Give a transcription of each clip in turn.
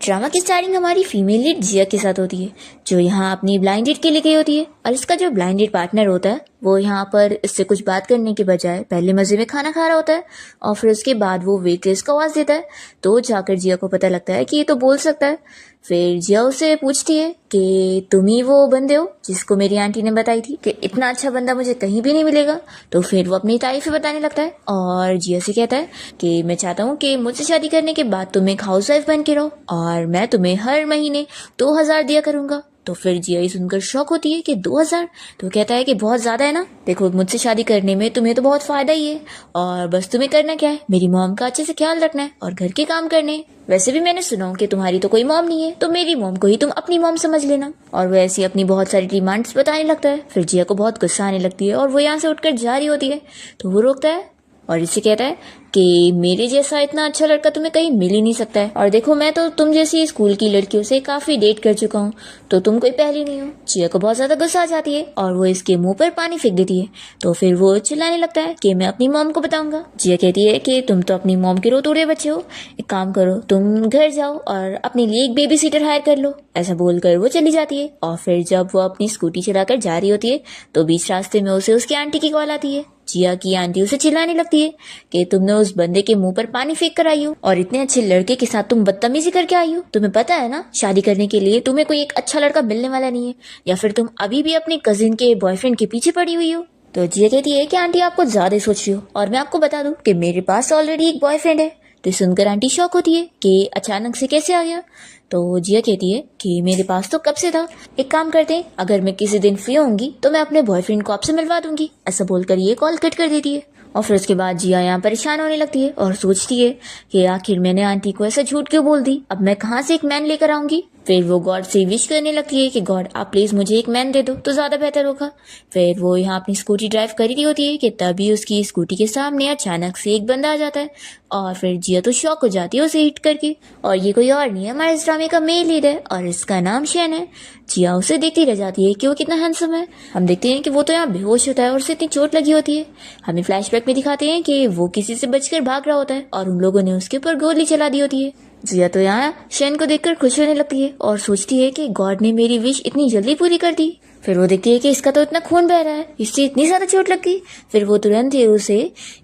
Drama की starting हमारी female lead जिया के साथ होती है, जो यहाँ अपनी ब्लाइंड डेट के लिए गई होती है। और इसका जो ब्लाइंड डेट पार्टनर होता है वो यहाँ पर इससे कुछ बात करने के बजाय पहले मजे में खाना खा रहा होता है, और फिर उसके बाद वो वेट्रेस को आवाज देता है। तो जाकर जिया को पता लगता है कि ये तो बोल सकता है। फिर जिया उसे पूछती है कि तुम ही वो बंदे हो जिसको मेरी आंटी ने बताई थी कि इतना अच्छा बंदा मुझे कहीं भी नहीं मिलेगा। तो फिर वो अपनी तारीफें बताने लगता है और जिया से कहता है कि मैं चाहता हूँ कि मुझसे शादी करने के बाद तुम एक हाउसवाइफ बन के रहो और मैं तुम्हें हर महीने 2000 दिया करूंगा। तो फिर जिया सुनकर शौक होती है कि 2000। तो कहता है कि बहुत ज्यादा है ना, देखो मुझसे शादी करने में तुम्हें तो बहुत फायदा ही है, और बस तुम्हें करना क्या है, मेरी मॉम का अच्छे से ख्याल रखना है और घर के काम करने हैं। वैसे भी मैंने सुना कि तुम्हारी तो कोई मॉम नहीं है, तो मेरी मॉम को ही तुम अपनी मॉम समझ लेना। और वो ऐसी अपनी बहुत सारी डिमांड्स बताने लगता है। फिर जिया को बहुत गुस्सा आने लगती है और वो यहाँ से उठकर जा रही होती है। तो वो रोकता है और इससे कहता है कि मेरे जैसा इतना अच्छा लड़का तुम्हें कहीं मिल ही नहीं सकता है, और देखो मैं तो तुम जैसी स्कूल की लड़कियों से काफी डेट कर चुका हूँ, तो तुम कोई पहली नहीं हो। जिया को बहुत ज्यादा गुस्सा आ जाती है और वो इसके मुंह पर पानी फेंक देती है। तो फिर वो चिल्लाने लगता है कि मैं अपनी मॉम को बताऊंगा। जिया कहती है कि तुम तो अपनी मॉम के रोतोड़े बच्चे हो, एक काम करो तुम घर जाओ और अपने लिए एक बेबी सीटर हायर कर लो। ऐसा बोलकर वो चली जाती है। और फिर जब वो अपनी स्कूटी चलाकर जा रही होती है तो बीच रास्ते में उसे उसकी आंटी की कॉल आती है। जिया की आंटी उसे चिल्लाने लगती है कि तुमने उस बंदे के मुंह पर पानी फेंक कर आई हो और इतने अच्छे लड़के के साथ तुम बदतमीजी करके आई हो। तुम्हें पता है ना, शादी करने के लिए तुम्हें कोई एक अच्छा लड़का मिलने वाला नहीं है, या फिर तुम अभी भी अपने कजिन के बॉयफ्रेंड के पीछे पड़ी हुई हो। तो जिया कहती है कि आंटी आप कुछ ज्यादा सोच रही हो, और मैं आपको बता दूं कि मेरे पास ऑलरेडी एक बॉयफ्रेंड है। तो सुनकर आंटी शॉक होती है कि अचानक से कैसे आ गया। तो जिया कहती है कि मेरे पास तो कब से था, एक काम करते हैं, अगर मैं किसी दिन फ्री होंगी तो मैं अपने बॉयफ्रेंड को आपसे मिलवा दूंगी। ऐसा बोलकर ये कॉल कट कर देती है। और फिर उसके बाद जिया यहाँ परेशान होने लगती है और सोचती है कि आखिर मैंने आंटी को ऐसा झूठ क्यों बोल दी, अब मैं कहाँ से एक मैन लेकर आऊंगी। फिर वो गॉड से विश करने लगती है कि गॉड आप प्लीज मुझे एक मैन दे दो तो ज्यादा बेहतर होगा। फिर वो यहाँ अपनी स्कूटी ड्राइव कर रही होती है कि तभी उसकी स्कूटी के सामने अचानक से एक बंदा आ जाता है, और फिर जिया तो शॉक हो जाती है उसे हिट करके। और ये कोई और नहीं है, हमारे इस ड्रामे का मेन लीड है और इसका नाम शेन है। जिया उसे देखती रह जाती है कि वो कितना हैंडसम है। हम देखते हैं कि वो तो यहाँ बेहोश होता है और उसे इतनी चोट लगी होती है। हमें फ्लैशबैक में दिखाते हैं कि वो किसी से बचकर भाग रहा होता है और उन लोगों ने उसके ऊपर गोली चला दी होती है। जिया तो यहाँ शेन को देखकर खुश होने लगती है और सोचती है कि गॉड ने मेरी विश इतनी जल्दी पूरी कर दी। फिर वो देखती है कि इसका तो इतना खून बह रहा है, इससे इतनी ज्यादा चोट लग गई। फिर वो तुरंत ही उसे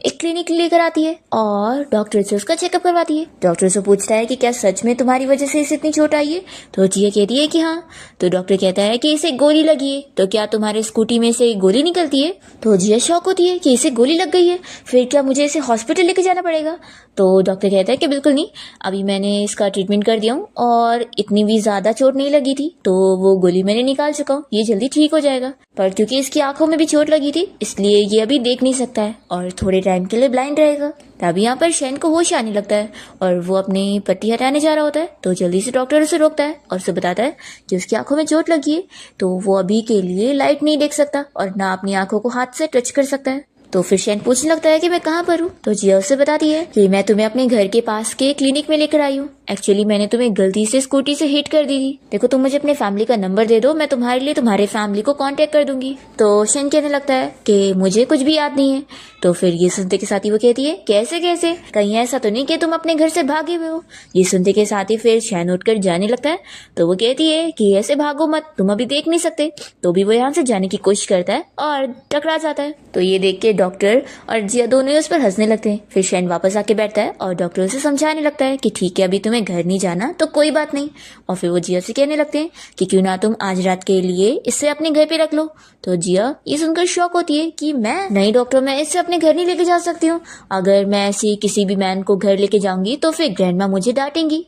एक क्लिनिक लेकर आती है और डॉक्टर से उसका चेकअप करवाती है। डॉक्टर से पूछता है कि क्या सच में तुम्हारी वजह से इसे इतनी चोट आई है। तो जिया कहती है कि हाँ। तो डॉक्टर कहता है कि इसे गोली लगी है, तो क्या तुम्हारे स्कूटी में से गोली निकलती है। तो जिया शॉक होती है कि इसे गोली लग गई है, फिर क्या मुझे इसे हॉस्पिटल लेके जाना पड़ेगा। तो डॉक्टर कहता है कि बिल्कुल नहीं, अभी मैंने इसका ट्रीटमेंट कर दिया हूँ और इतनी भी ज्यादा चोट नहीं लगी थी, तो वो गोली मैंने निकाल चुका हूँ, ये जल्दी ठीक हो जाएगा। पर क्योंकि इसकी आंखों में भी चोट लगी थी इसलिए ये अभी देख नहीं सकता है और थोड़े टाइम के लिए ब्लाइंड रहेगा। तभी यहाँ पर शेन को होश आने लगता है और वो अपनी पट्टी हटाने जा रहा होता है। तो जल्दी से डॉक्टर उसे रोकता है और उसे बताता है कि उसकी आंखों में चोट लगी है, तो वो अभी के लिए लाइट नहीं देख सकता और ना अपनी आंखों को हाथ से टच कर सकता है। तो फिर शेन पूछने लगता है कि मैं कहाँ पर हूँ। तो जिया उसे बताती है कि मैं तुम्हें अपने घर के पास के क्लिनिक में लेकर आई हूँ, एक्चुअली मैंने तुम्हें गलती से स्कूटी से हिट कर दी थी। देखो तुम मुझे अपने फैमिली का नंबर दे दो, मैं तुम्हारे लिए तुम्हारे फैमिली को कांटेक्ट कर दूंगी। तो शेन कहने लगता है कि मुझे कुछ भी याद नहीं है। तो फिर ये सुनते के साथ ही वो कहती है कैसे कैसे, कहीं ऐसा तो नहीं कि तुम अपने घर से भागे हुए हो। ये सुनते के साथ ही फिर शेन उठकर जाने लगता है। तो वो कहती है कि ऐसे भागो मत, तुम अभी देख नहीं सकते। तो भी वो यहाँ से जाने की कोशिश करता है और टकरा जाता है। तो ये देख के डॉक्टर और जिया दोनों ही उस पर हंसने लगते हैं। फिर शेन वापस आके बैठता है और डॉक्टर उसे समझाने लगता है कि ठीक है अभी तुम्हें घर नहीं जाना तो कोई बात नहीं। और फिर वो जिया से कहने लगते हैं कि क्यों ना तुम आज रात के लिए इससे अपने घर पे रख लो। तो जिया ये सुनकर शॉक होती है कि मैं नहीं डॉक्टर, मैं इससे अपने घर नहीं लेके जा सकती हूँ। अगर मैं ऐसे किसी भी मैन को घर लेके जाऊंगी तो फिर ग्रैंडमा मुझे डांटेंगी।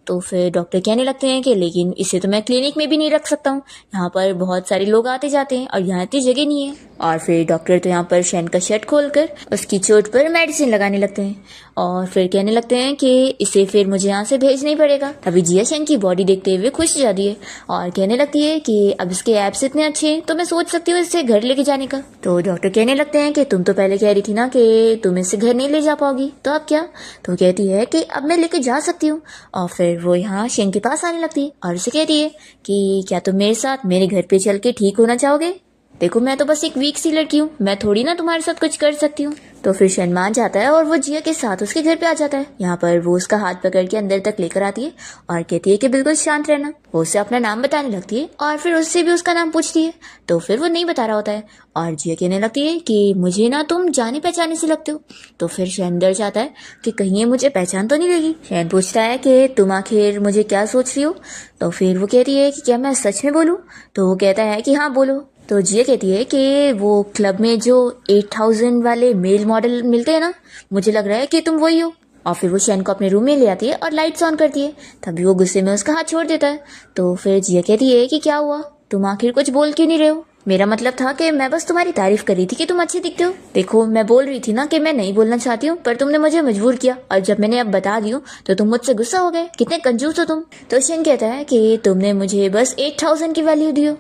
तो फिर डॉक्टर कहने लगते हैं कि लेकिन इसे तो मैं क्लिनिक में भी नहीं रख सकता हूँ, यहाँ पर बहुत सारे लोग आते जाते हैं और यहाँ इतनी जगह नहीं है। और फिर डॉक्टर तो यहाँ पर शेन का शर्ट खोलकर उसकी चोट पर मेडिसिन लगाने लगते हैं और फिर कहने लगते हैं कि इसे फिर मुझे यहाँ से भेजना ही पड़ेगा। अभी जिया शेन की बॉडी देखते हुए खुश हो जाती है और कहने लगती है कि अब इसके एब्स इतने अच्छे हैं तो मैं सोच सकती हूँ इसे घर लेके जाने का। तो डॉक्टर कहने लगते हैं कि तुम तो पहले कह रही थी ना कि तुम इसे घर नहीं ले जा पाओगी, तो अब क्या। तो कहती है कि अब मैं लेके जा सकती हूँ। और फिर वो यहाँ शेन के पास आने लगती है और उसे कहती है कि क्या तुम मेरे साथ मेरे घर पे चल के ठीक होना चाहोगे। देखो मैं तो बस एक वीक सी लड़की हूँ, मैं थोड़ी ना तुम्हारे साथ कुछ कर सकती हूँ। तो फिर शैन मान जाता है और वो जिया के साथ उसके घर पे आ जाता है। यहाँ पर वो उसका हाथ पकड़ के अंदर तक लेकर आती है और कहती है कि बिल्कुल शांत रहना। वो उसे अपना नाम बताने लगती है और फिर उससे भी उसका नाम पूछती है, तो फिर वो नहीं बता रहा होता है और जिया कहने लगती है कि मुझे ना तुम जाने पहचाने से लगते हो। तो फिर शैन डर जाता है कि कहीं ये मुझे पहचान तो नहीं लगी। शैन पूछता है कि तुम आखिर मुझे क्या सोच रही हो। तो फिर वो कहती है कि क्या मैं सच में बोलूँ। तो वो कहता है कि हाँ बोलो। तो जिया कहती है कि वो क्लब में जो 8000 वाले मेल मॉडल मिलते हैं ना, मुझे लग रहा है कि तुम वही हो। और फिर वो शैन को अपने रूम में ले आती है और लाइट्स ऑन करती है। तभी वो गुस्से में उसका हाथ छोड़ देता है। तो फिर जिया कहती है कि क्या हुआ, तुम आखिर कुछ बोल क्यों नहीं रहे हो। मेरा मतलब था कि मैं बस तुम्हारी तारीफ कर रही थी कि तुम अच्छे दिखते हो। देखो मैं बोल रही थी ना कि मैं नहीं बोलना चाहती हूँ, पर तुमने मुझे मजबूर किया और जब मैंने अब बता दी तो तुम मुझसे गुस्सा हो गए। कितने कंजूस हो तुम। तो शैन कहता है कि तुमने मुझे बस 8000 की वैल्यू दी हो।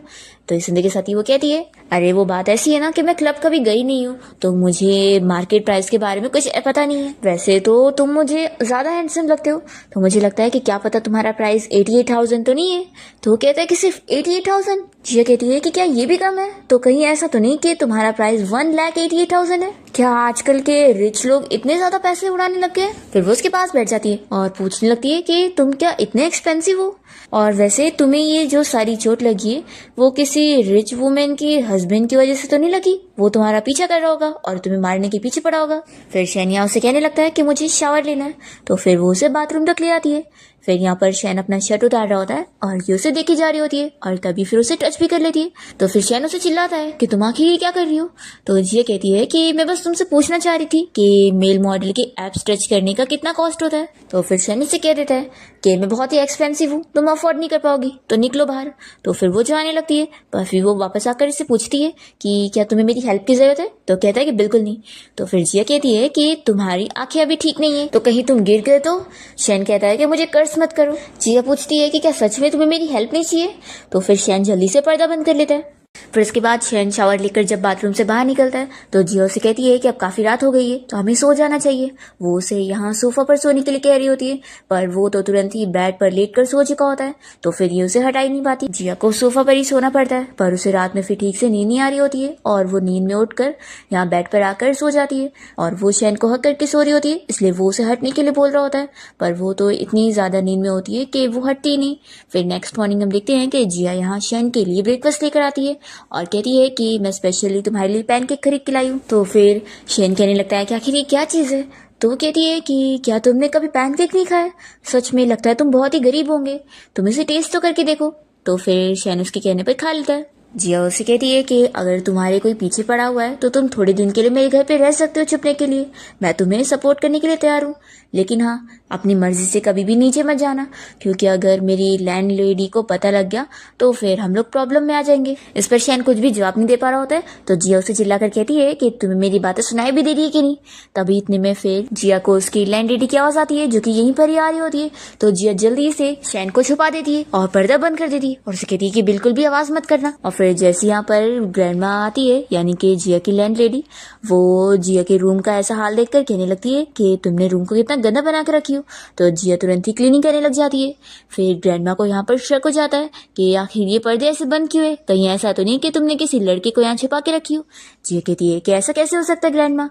तो इस सुनने के साथ ही वो कहती है, अरे वो बात ऐसी है ना कि मैं क्लब कभी गई नहीं हूँ, तो मुझे मार्केट प्राइस के बारे में कुछ पता नहीं है। वैसे तो तुम मुझे ज्यादा हैंडसम लगते हो, तो मुझे लगता है कि क्या पता तुम्हारा प्राइस 88,000 तो नहीं है। तो वो कहता है कि सिर्फ 88,000। जिया कहती है कि क्या ये भी कम है। तो कहीं ऐसा तो नहीं कि तुम्हारा प्राइस 1,88,000 है। क्या आजकल के रिच लोग इतने ज्यादा पैसे उड़ाने लग गए। फिर वो उसके पास बैठ जाती है और पूछने लगती है कि तुम क्या इतने एक्सपेंसिव हो, और वैसे तुम्हें ये जो सारी चोट लगी है वो किसी रिच वुमेन के हस्बैंड की वजह से तो नहीं लगी। वो तुम्हारा पीछा कर रहा होगा और तुम्हें मारने के पीछे पड़ा होगा। फिर शैन उसे कहने लगता है कि मुझे शावर लेना है। तो फिर वो उसे बाथरूम तक ले आती है। फिर यहाँ पर शैन अपना शर्ट उतार रहा होता है और ये उसे देखी जा रही होती है और तभी फिर उसे टच भी कर लेती है। तो फिर शैन उसे चिल्लाता है कि तुम आखिर ये क्या कर रही हो। तो जिया कहती है कि मैं बस तुमसे पूछना चाह रही थी कि मेल मॉडल के एप्स टच करने का कितना कॉस्ट होता है। तो फिर शैन उसे कह देता है कि मैं बहुत ही एक्सपेंसिव हूँ, तुम अफोर्ड नहीं कर पाओगी, तो निकलो बाहर। तो फिर वो जाने लगती है, पर फिर वो वापस आकर इससे पूछती है कि क्या तुम्हें मेरी हेल्प की जरूरत है। तो कहता है कि बिल्कुल नहीं। तो फिर जिया कहती है कि तुम्हारी आंखें अभी ठीक नहीं है, तो कहीं तुम गिर गए तो। शैन कहता है कि मुझे कर्ज मत करो। जिया पूछती है कि क्या सच में तुम्हें मेरी हेल्प नहीं चाहिए। तो फिर शैन जल्दी से पर्दा बंद कर लेता है। फिर उसके बाद शैन शावर लेकर जब बाथरूम से बाहर निकलता है तो जिया उसे कहती है कि अब काफी रात हो गई है तो हमें सो जाना चाहिए। वो उसे यहाँ सोफा पर सोने के लिए कह रही होती है, पर वो तो तुरंत ही बेड पर लेट कर सो चुका होता है। तो फिर ये उसे हटा ही नहीं पाती। जिया को सोफा पर ही सोना पड़ता है, पर उसे रात में फिर ठीक से नींद नहीं आ रही होती है और वो नींद में उठकर यहाँ बेड पर आकर सो जाती है। और वो शैन को हक करके सो रही होती है, इसलिए वो उसे हटने के लिए बोल रहा होता है, पर वो तो इतनी ज्यादा नींद में होती है कि वो हटती ही नहीं। फिर नेक्स्ट मॉर्निंग हम देखते हैं कि जिया यहाँ शैन के लिए ब्रेकफास्ट लेकर आती है और कहती है कि मैं स्पेशली तुम्हारे लिए पैनकेक खरीद के लाई हूँ। तो फिर शैन कहने लगता है कि आखिर ये क्या चीज़ है। तो वो कहती है कि क्या तुमने कभी पैनकेक नहीं खाया। सच में लगता है तुम बहुत ही गरीब होंगे, तुम इसे टेस्ट तो करके देखो। तो फिर शैन उसके कहने पर खा लेता है। जिया उसे कहती है कि अगर तुम्हारे कोई पीछे पड़ा हुआ है तो तुम थोड़े दिन के लिए मेरे घर पे रह सकते हो छुपने के लिए, मैं तुम्हें सपोर्ट करने के लिए तैयार हूँ, लेकिन हाँ अपनी मर्जी से कभी भी नीचे मत जाना, क्योंकि अगर मेरी लैंड लेडी को पता लग गया तो फिर हम लोग प्रॉब्लम में आ जाएंगे। इस पर शैन कुछ भी जवाब नहीं दे पा रहा होता है। तो जिया उसे चिल्लाकर कहती है कि तुम्हें मेरी बातें सुनाई भी दे रही है कि नहीं। तभी इतने में फिर जिया को उसकी लैंड लेडी की आवाज आती है जो कि यहीं पर ही आ रही होती है। तो जिया जल्दी से शैन को छुपा देती है और पर्दा बंद कर देती है और उसे कहती है कि बिल्कुल भी आवाज मत करना। और फिर जैसे यहाँ पर ग्रैंडमा आती है यानी कि जिया की लैंड लेडी, वो जिया के रूम का ऐसा हाल देखकर कहने लगती है कि तुमने रूम को कितना गंदा बना के रखी हो। तो जिया तुरंत ही क्लीनिंग करने लग जाती है। फिर ग्रैंडमा को यहाँ पर शक हो जाता है कि आखिर ये पर्दे ऐसे बंद क्यों है, कहीं ऐसा तो नहीं कि तुमने किसी लड़के को यहाँ छिपा के रखी हो। जिया कहती है कि ऐसा कैसे हो सकता है ग्रैंडमा।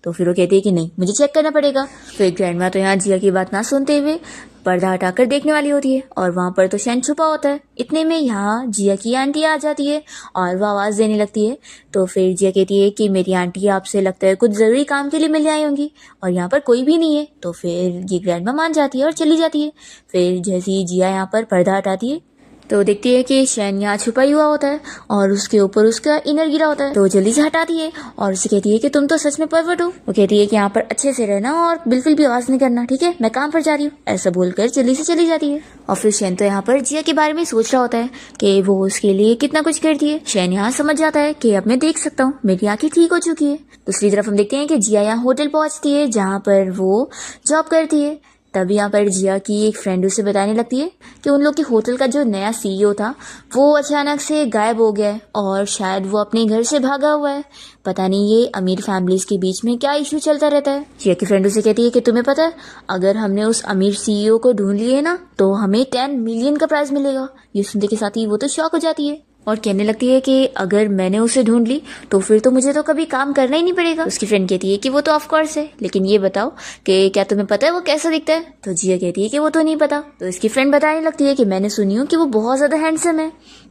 तो फिर वो कहती है कि नहीं, मुझे चेक करना पड़ेगा। फिर ग्रैंडमा तो यहाँ जिया की बात ना सुनते हुए पर्दा हटाकर देखने वाली होती है और वहां पर तो शैन छुपा होता है। इतने में यहाँ जिया की आंटी आ जाती है और वो आवाज देने लगती है। तो फिर जिया कहती है कि मेरी आंटी आपसे लगता है कुछ जरूरी काम के लिए मिलने आई होंगी और यहाँ पर कोई भी नहीं है। तो फिर ये ग्रैंडमा मान जाती है और चली जाती है। फिर जैसे ही जिया यहाँ पर पर्दा हटाती है तो देखती है कि शैन यहाँ छुपा ही हुआ होता है और उसके ऊपर उसका इनर गिरा होता है। तो जल्दी से हटाती है और उसे कहती है कि तुम तो सच में परवर्ट हो। वो कहती है कि यहाँ पर अच्छे से रहना और बिल्कुल भी आवाज नहीं करना, ठीक है, मैं काम पर जा रही हूँ। ऐसा बोलकर जल्दी से चली जाती है। और फिर शैन तो यहाँ पर जिया के बारे में सोच रहा होता है कि वो उसके लिए कितना कुछ करती है। शैन यहाँ समझ जाता है कि अब मैं देख सकता हूँ, मेरी आंखें ठीक हो चुकी है। दूसरी तरफ हम देखते हैं कि जिया यहाँ होटल पहुंचती है जहाँ पर वो जॉब करती है। तभी यहाँ पर जिया की एक फ्रेंड उसे बताने लगती है कि उन लोग के होटल का जो नया सीईओ था वो अचानक से गायब हो गया है और शायद वो अपने घर से भागा हुआ है। पता नहीं ये अमीर फैमिलीज के बीच में क्या इशू चलता रहता है। जिया की फ्रेंड उसे कहती है कि तुम्हें पता है अगर हमने उस अमीर सीईओ को ढूंढ लिए ना तो हमें 10 मिलियन का प्राइज मिलेगा। ये सुनते के साथ ही वो तो शॉक हो जाती है और कहने लगती है कि अगर मैंने उसे ढूंढ ली तो फिर तो मुझे तो कभी काम करना ही नहीं पड़ेगा। उसकी फ्रेंड कहती है कि वो तो ऑफ कोर्स है, लेकिन ये बताओ कि क्या तुम्हें पता है वो कैसा दिखता है? तो जिया कहती है कि वो तो नहीं पता। तो इसकी फ्रेंड बताने लगती है कि मैंने सुनी हूँ कि वो बहुत ज्यादा हैंडसम है।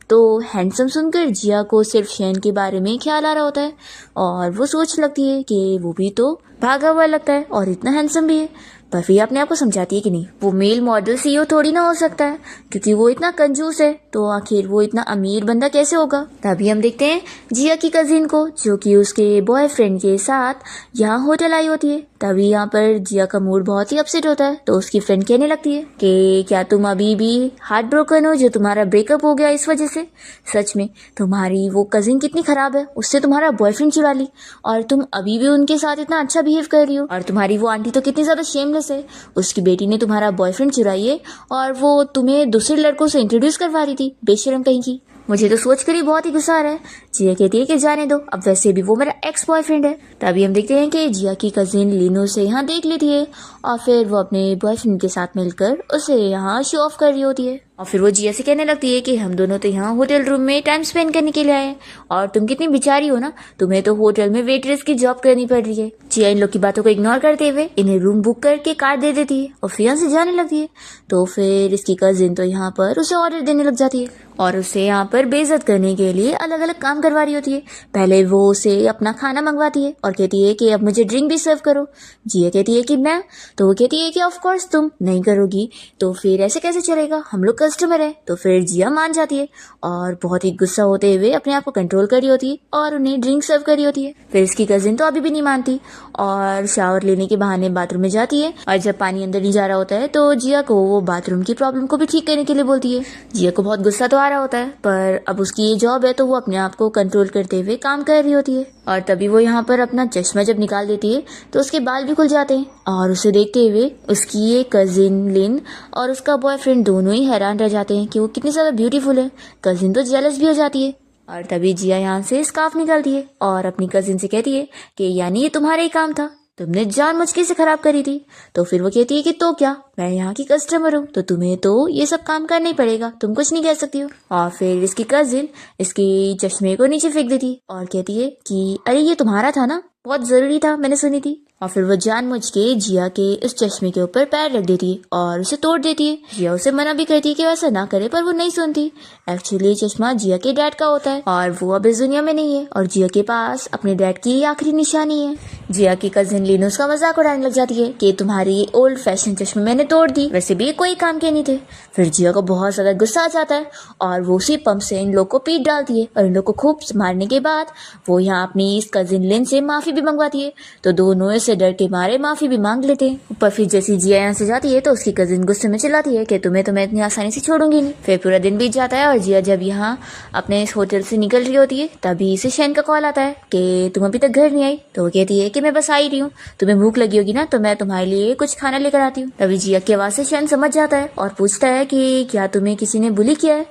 तो हैंडसम सुनकर जिया को सिर्फ शैन के बारे में ख्याल आ रहा होता है और वो सोच लगती है कि वो भी तो भागा हुआ लगता है और इतना हैंडसम भी है। पर फिर अपने आप को समझाती है कि नहीं, वो मेल मॉडल सीईओ थोड़ी ना हो सकता है, क्योंकि वो इतना कंजूस है, तो आखिर वो इतना अमीर बंदा कैसे होगा। तभी हम देखते हैं जिया की कजिन को, जो कि उसके बॉयफ्रेंड के साथ यहाँ होटल आई होती है। तभी यहाँ पर जिया का मूड बहुत ही अपसेट होता है। तो उसकी फ्रेंड कहने लगती है कि क्या तुम अभी भी हार्ट ब्रोकन हो, जो तुम्हारा ब्रेकअप हो गया इस वजह से? सच में तुम्हारी वो कजिन कितनी खराब है, उससे तुम्हारा बॉयफ्रेंड चुरा ली और तुम अभी भी उनके साथ इतना अच्छा बिहेव कर रही हो। और तुम्हारी वो आंटी तो कितनी ज्यादा शेमलेस है, उसकी बेटी ने तुम्हारा बॉयफ्रेंड चुराई है और वो तुम्हें दूसरे लड़कों से इंट्रोड्यूस करवा रही थी, बेशरम कहीं की। मुझे तो सोचकर ही बहुत ही गुस्सा आ रहा है। जिया कहती है कि जाने दो, अब वैसे भी वो मेरा एक्स बॉयफ्रेंड है। तभी हम देखते हैं कि जिया की कजिन लीनू से यहाँ देख लेती है और फिर वो अपने बॉयफ्रेंड के साथ मिलकर उसे यहाँ शो ऑफ कर रही होती है। और फिर वो जिया से कहने लगती है कि हम दोनों तो यहाँ होटल रूम में टाइम स्पेंड करने के लिए आए हैं और तुम कितनी बेचारी हो ना, तुम्हें तो होटल में वेटरेस की जॉब करनी पड़ रही है। जिया इन लोग की बातों को इग्नोर करते हुए इन्हें रूम बुक करके कार्ड दे देती है और फिर यहाँ से जाने लगती है। तो फिर इसकी कजिन तो यहाँ पर उसे ऑर्डर देने लग जाती है और उसे यहाँ पर बेइज्जत करने के लिए अलग अलग काम करवा रही होती है। पहले वो उसे अपना खाना मंगवाती है और कहती है कि अब मुझे ड्रिंक भी सर्व करो। जिया कहती है कि मैं, तो वो कहती है कि ऑफ कोर्स तुम नहीं करोगी तो फिर ऐसे कैसे चलेगा, हम लोग कस्टमर है। तो फिर जिया मान जाती है और बहुत ही गुस्सा होते हुए अपने आप को कंट्रोल कर रही होती है और उन्हें ड्रिंक सर्व कर रही होती है। फिर इसकी कजिन तो अभी भी नहीं मानती और शावर लेने के बहाने बाथरूम में जाती है और जब पानी अंदर नहीं जा रहा होता है तो जिया को वो बाथरूम की प्रॉब्लम को भी ठीक करने के लिए बोलती है। जिया को बहुत गुस्सा तो आ रहा होता है, पर अब उसकी ये जॉब है तो वो अपने आप को कंट्रोल करते हुए काम कर रही होती है। और तभी वो यहाँ पर अपना चश्मा जब निकाल देती है तो उसके बाल भी खुल जाते हैं और उसे देखते हुए उसकी ये कजिन लिन और उसका बॉयफ्रेंड दोनों ही हैरान रह जाते हैं कि वो कितनी ज्यादा ब्यूटीफुल है। कजिन तो जेलस भी हो जाती है। और तभी जिया यहाँ से स्कार्फ निकालती है और अपनी कजिन से कहती है कि यानी ये तुम्हारा ही काम था, तुमने जानबूझ के इसे खराब करी थी। तो फिर वो कहती है कि तो क्या, मैं यहाँ की कस्टमर हूँ तो तुम्हें तो ये सब काम करना ही पड़ेगा, तुम कुछ नहीं कह सकती हो। और फिर इसकी कजिन इसकी चश्मे को नीचे फेंक देती है और कहती है कि अरे ये तुम्हारा था ना, बहुत जरूरी था, मैंने सुनी थी। और फिर वो जानबूझ के जिया के उस चश्मे के ऊपर पैर रख देती है और उसे तोड़ देती है। जिया उसे मना भी करती है कि वैसा ना करे, पर वो नहीं सुनती। एक्चुअली ये चश्मा जिया के डैड का होता है और वो अब इस दुनिया में नहीं है और जिया के पास अपने डैड की आखिरी निशानी है। जिया की कजिन लीनू का मजाक उड़ाने लग जाती है कि तुम्हारी ओल्ड फैशन चश्मे मैंने तोड़ दी, वैसे भी कोई काम के नहीं थे। फिर जिया को बहुत ज्यादा गुस्सा आ जाता है और वो उसी पंप से इन लोग को पीट डालती है और इन लोग को खूब मारने के बाद वो यहाँ अपनी इस कजिन लिन से माफी भी मंगवाती है। तो दोनों से डर के मारे माफी भी मांग लेते हैं। पर फिर जैसी जिया यहाँ से जाती है तो उसकी कजिन गुस्से में चिल्लाती है कि तुम्हें तो मैं इतनी आसानी से छोड़ूंगी नहीं। फिर पूरा दिन बीत जाता है और जिया जब यहाँ अपने इस होटल से निकल रही होती है तभी इसे शैन का कॉल आता है कि तुम अभी तक घर नहीं आई। तो वो कहती है कि मैं बस आई रही हूँ, तुम्हें भूख लगी होगी ना, तो मैं तुम्हारे लिए कुछ खाना लेकर आती हूँ। तभी जिया की आवाज से शैन समझ जाता है और पूछता है कि क्या तुम्हें किसी ने बुली किया है?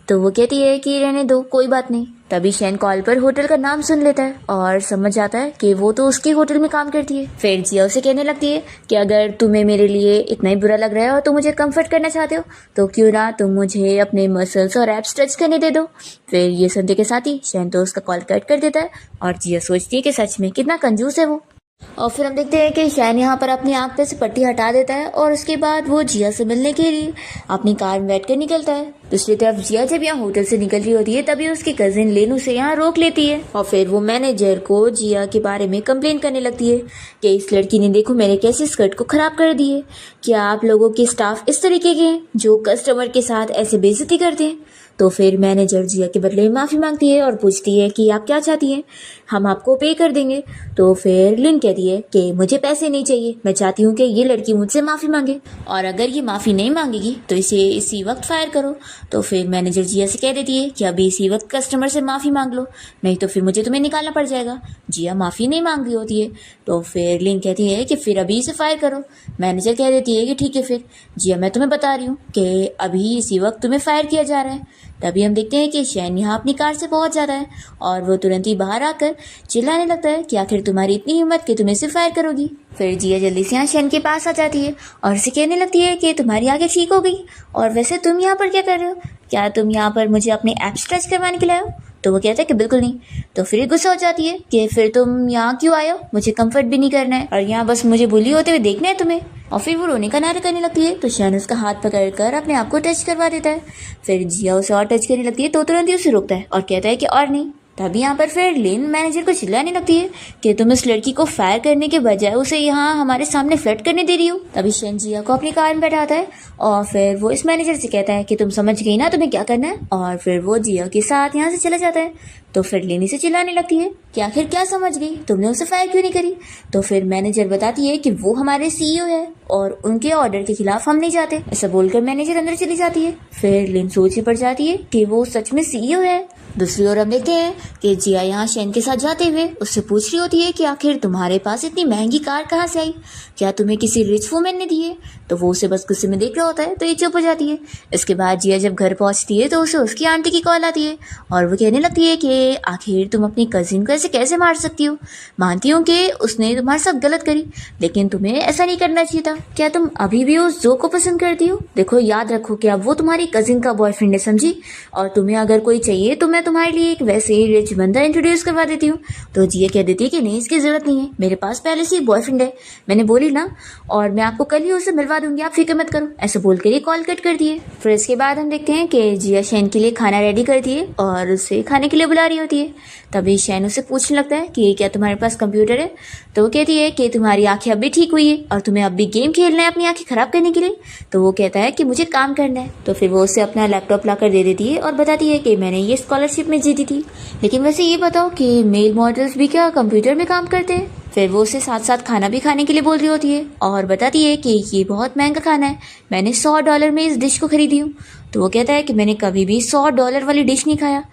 तो वो कहती है कि रहने दो, कोई बात नहीं। तभी शैन कॉल पर होटल का नाम सुन लेता है और समझ जाता है कि वो तो उसके होटल में काम करती है। फिर जिया उसे कहने लगती है कि अगर तुम्हें मेरे लिए इतना ही बुरा लग रहा है और तुम मुझे कंफर्ट करना चाहते हो तो क्यों ना तुम मुझे अपने मसल्स और एब्स टच करने दे दो। फिर ये सुनते के साथ ही शैन तो उसका कॉल कट कर देता है और जिया सोचती है कि सच में कितना कंजूस है वो। और फिर हम देखते हैं कि शैन यहाँ पर अपनी आंख पे से पट्टी हटा देता है और उसके बाद वो जिया से मिलने के लिए अपनी कार में बैठ कर निकलता है। दूसरी तरफ जिया जब यहाँ होटल से निकल रही होती है तभी उसकी कजिन लेनू से यहाँ रोक लेती है और फिर वो मैनेजर को जिया के बारे में कंप्लेन करने लगती है कि इस लड़की ने देखो मेरे कैसे स्कर्ट को खराब कर दी है। क्या आप लोगों के स्टाफ इस तरीके के हैं जो कस्टमर के साथ ऐसे बेइज्जती करते हैं? तो फिर मैनेजर जिया के बदले में माफी मांगती है और पूछती है कि आप क्या चाहती हैं, हम आपको पे कर देंगे। तो फिर लिन कहती है कि मुझे पैसे नहीं चाहिए, मैं चाहती हूँ कि ये लड़की मुझसे माफी मांगे और अगर ये माफी नहीं मांगेगी तो इसे इसी वक्त फायर करो। तो फिर मैनेजर जिया से कह देती है कि अभी इसी वक्त कस्टमर से माफी मांग लो, नहीं तो फिर मुझे तुम्हें निकालना पड़ जाएगा। जिया माफी नहीं मांग रही होती है तो फिर लिन कहती है कि फिर अभी इसे फायर करो। मैनेजर कह देती है कि ठीक है फिर जिया, मैं तुम्हें बता रही हूँ कि अभी इसी वक्त तुम्हें फायर किया जा रहा है। तभी हम देखते हैं कि शैन यहाँ अपनी कार से पहुंच जाता है और वो तुरंत ही बाहर आकर चिल्लाने लगता है कि आखिर तुम्हारी इतनी हिम्मत कि तुम इसे फायर करोगी। फिर जिया जल्दी से यहाँ शैन के पास आ जाती है और उसे कहने लगती है कि तुम्हारी आंखें ठीक हो गई और वैसे तुम यहाँ पर क्या कर रहे हो, क्या तुम यहाँ पर मुझे अपने ऐप्स टच करवाने के लिए आए हो? तो वो कहता है कि बिल्कुल नहीं। तो फिर गुस्सा हो जाती है कि फिर तुम यहाँ क्यों आए हो, मुझे कंफर्ट भी नहीं करना है और यहाँ बस मुझे बुली होते हुए देखना है तुम्हें। और फिर वो रोने का नारा करने लगती है। तो शैन उसका हाथ पकड़कर अपने आप को टच करवा देता है। फिर जिया उसे और टच करने लगती है तो तुरंत ही उसे रोकता है और कहता है कि और नहीं। तभी यहाँ पर फिर लिन मैनेजर को चिल्लाने लगती है कि तुम इस लड़की को फायर करने के बजाय उसे यहाँ हमारे सामने फ्लर्ट करने दे रही हो। तभी शेन जिया को अपनी कार में बैठाता है और फिर वो इस मैनेजर से कहता है कि तुम समझ गई ना तुम्हें क्या करना है, और फिर वो जिया के साथ यहाँ से चला जाता है। तो फिर लिनी से चिल्लाने लगती है कि आखिर क्या समझ गई, तुमने उसे फायर क्यों नहीं करी। तो फिर मैनेजर बताती है कि वो हमारे सीईओ है और उनके ऑर्डर के खिलाफ हम नहीं जाते। ऐसा बोलकर मैनेजर अंदर चली जाती है। फिर लिन सोच में पड़ जाती है कि वो सच में सीईओ है। दूसरी ओर हम देखते हैं कि जिया यहाँ शेन के साथ जाते हुए उससे पूछ रही होती है कि आखिर तुम्हारे पास इतनी महंगी कार कहाँ से आई, क्या तुम्हें किसी रिच वुमेन ने दी है। तो वो उसे बस गुस्से में देख रहा होता है तो ये चुप हो जाती है। इसके बाद जिया जब घर पहुंचती है तो उसे उसकी आंटी की कॉल आती है और वो कहने लगती है कि आखिर तुम अपनी कजिन को ऐसे कैसे मार सकती हो। मानती हूँ कि उसने तुम्हारे साथ गलत करी, लेकिन तुम्हें ऐसा नहीं करना चाहिए था। क्या तुम अभी भी उस जो को पसंद करती हो? देखो याद रखो कि अब वो तुम्हारी कजिन का बॉयफ्रेंड है, समझी। और तुम्हें अगर कोई चाहिए तो मैं तुम्हारे लिए एक वैसे ही रिच बंदा इंट्रोड्यूस करवा देती हूँ। तो जिया कह देती है कि नहीं, इसकी जरूरत नहीं है, मेरे पास पहले से ही बॉयफ्रेंड है, मैंने बोली ना, और मैं आपको कल ही उसे मिलवा दूंगी, आप फिक्र मत करो। ऐसा बोलकर ये कॉल कट कर दिए। फिर इसके बाद हम देखते हैं कि जिया शैन के लिए खाना रेडी करती है और उसे खाने के लिए बुला रही होती है। तभी शैन उसे पूछने लगता है कि क्या तुम्हारे पास कंप्यूटर है। तो वो कहती है कि तुम्हारी आंखें अब भी ठीक हुई है और तुम्हें अब भी गेम खेलना है अपनी आंखें खराब करने के लिए। तो वो कहता है कि मुझे काम करना है। तो फिर वो उसे अपना लैपटॉप लाकर दे देती है और बताती है कि मैंने ये स्कॉलरशिप में जीती थी। लेकिन वैसे ये बताओ कि मेल मॉडल्स भी क्या कंप्यूटर में काम करते हैं। फिर वो उसे साथ साथ खाना भी खाने के लिए बोल रही होती है और बताती है कि ये बहुत महंगा खाना है, मैंने $100 में इस डिश को खरीदी हूँ। तो वो कहता है कि मैंने कभी भी $100 वाली डिश नहीं खाया।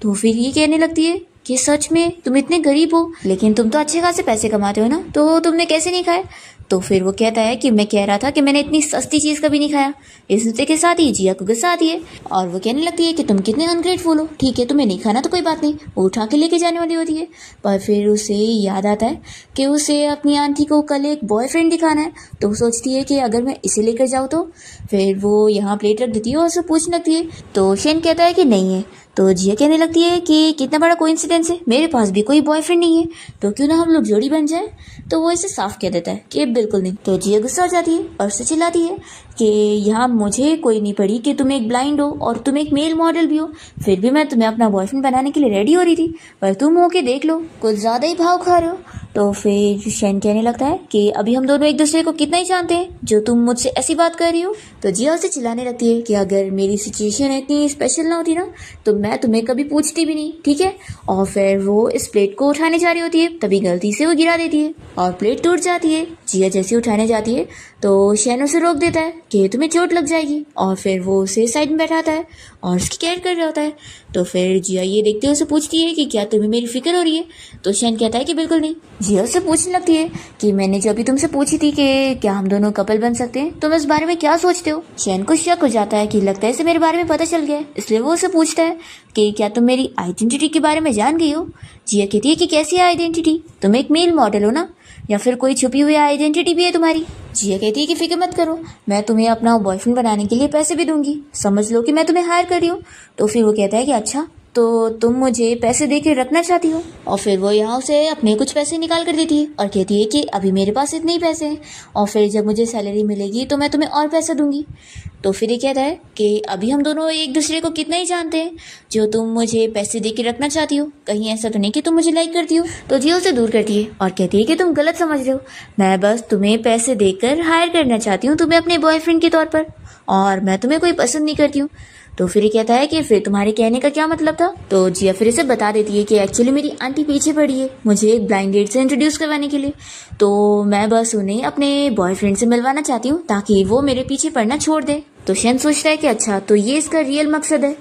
तो फिर ये कहने लगती है कि सच में तुम इतने गरीब हो, लेकिन तुम तो अच्छे खासे पैसे कमाते हो ना, तो तुमने कैसे नहीं खाए। तो फिर वो कहता है कि मैं कह रहा था कि मैंने इतनी सस्ती चीज़ कभी नहीं खाया। इस नुक्ते के साथ ही जिया को गुस्सा आती है और वो कहने लगती है कि तुम कितने अनग्रेटफुल हो। ठीक है, तुम्हें नहीं खाना तो कोई बात नहीं, वो उठा के लेके जाने वाली होती है। पर फिर उसे याद आता है कि उसे अपनी आंटी को कल एक बॉयफ्रेंड दिखाना है। तो वो सोचती है कि अगर मैं इसे लेकर जाऊँ तो। फिर वो यहाँ प्लेट रख देती है और उसे पूछने लगती है। तो शेन कहता है कि नहीं है। तो जिया कहने लगती है कि कितना बड़ा कोइंसिडेंस है, मेरे पास भी कोई बॉयफ्रेंड नहीं है, तो क्यों ना हम लोग जोड़ी बन जाए। तो वो इसे साफ कह देता है कि बिल्कुल नहीं। तो जिया गुस्सा हो जाती है और उसे चिल्लाती है कि यहाँ मुझे कोई नहीं पड़ी कि तुम एक ब्लाइंड हो और तुम एक मेल मॉडल भी हो, फिर भी मैं तुम्हें अपना बॉयफ्रेंड बनाने के लिए रेडी हो रही थी, पर तुम हो के देख लो, कुछ ज़्यादा ही भाव खा रहे हो। तो फिर शैन कहने लगता है कि अभी हम दोनों एक दूसरे को कितना ही जानते हैं जो तुम मुझसे ऐसी बात कर रही हो। तो जिया उसे चिल्लाने लगती है कि अगर मेरी सिचुएशन इतनी स्पेशल ना होती ना तो मैं तुम्हें कभी पूछती भी नहीं, ठीक है। और फिर वो इस प्लेट को उठाने जा रही होती है, तभी गलती से वो गिरा देती है और प्लेट टूट जाती है। जिया जैसे उठाने जाती है तो शैन उसे रोक देता है कि तुम्हें चोट लग जाएगी, और फिर वो उसे साइड में बैठाता है और उसकी केयर कर रहा होता है। तो फिर जिया ये देखते हुए उसे पूछती है कि क्या तुम्हें मेरी फिक्र हो रही है। तो शैन कहता है कि बिल्कुल नहीं। जिया उससे पूछने लगती है कि मैंने जो अभी तुमसे पूछी थी कि क्या हम दोनों कपल बन सकते हैं, तुम इस बारे में क्या सोचते हो। शैन को शक हो जाता है कि लगता है इसे मेरे बारे में पता चल गया है, इसलिए वो उसे पूछता है कि क्या तुम मेरी आइडेंटिटी के बारे में जान गई हो। जिया कहती है कि कैसी आइडेंटिटी, तुम एक मेल मॉडल हो ना, या फिर कोई छुपी हुई आइडेंटिटी भी है तुम्हारी। जिया कहती है कि फिक्र मत करो, मैं तुम्हें अपना बॉयफ्रेंड बनाने के लिए पैसे भी दूंगी, समझ लो कि मैं तुम्हें हायर कर रही हूँ। तो फिर वो कहता है कि अच्छा, तो तुम मुझे पैसे दे के रखना चाहती हो। और फिर वो यहाँ उसे अपने कुछ पैसे निकाल कर देती है और कहती है कि अभी मेरे पास इतने ही पैसे हैं और फिर जब मुझे सैलरी मिलेगी तो मैं तुम्हें और पैसे दूंगी। तो फिर ये कहता है कि अभी हम दोनों एक दूसरे को कितना ही जानते हैं जो तुम मुझे पैसे दे के रखना चाहती हो, कहीं ऐसा तो नहीं कि तुम मुझे लाइक करती हो। तो जिया उसे दूर करती है और कहती है कि तुम गलत समझ रहे हो, मैं बस तुम्हें पैसे देकर हायर करना चाहती हूँ तुम्हें अपने बॉयफ्रेंड के तौर पर, और मैं तुम्हें कोई पसंद नहीं करती हूँ। तो फिर ये कहता है कि फिर तुम्हारे कहने का क्या मतलब था। तो जिया फिर इसे बता देती है कि एक्चुअली मेरी आंटी पीछे पड़ी है मुझे एक ब्लाइंड डेट से इंट्रोड्यूस करवाने के लिए, तो मैं बस उन्हें अपने बॉयफ्रेंड से मिलवाना चाहती हूँ ताकि वो मेरे पीछे पड़ना छोड़ दे। तो शैन सोचता है कि अच्छा, तो ये इसका रियल मकसद है।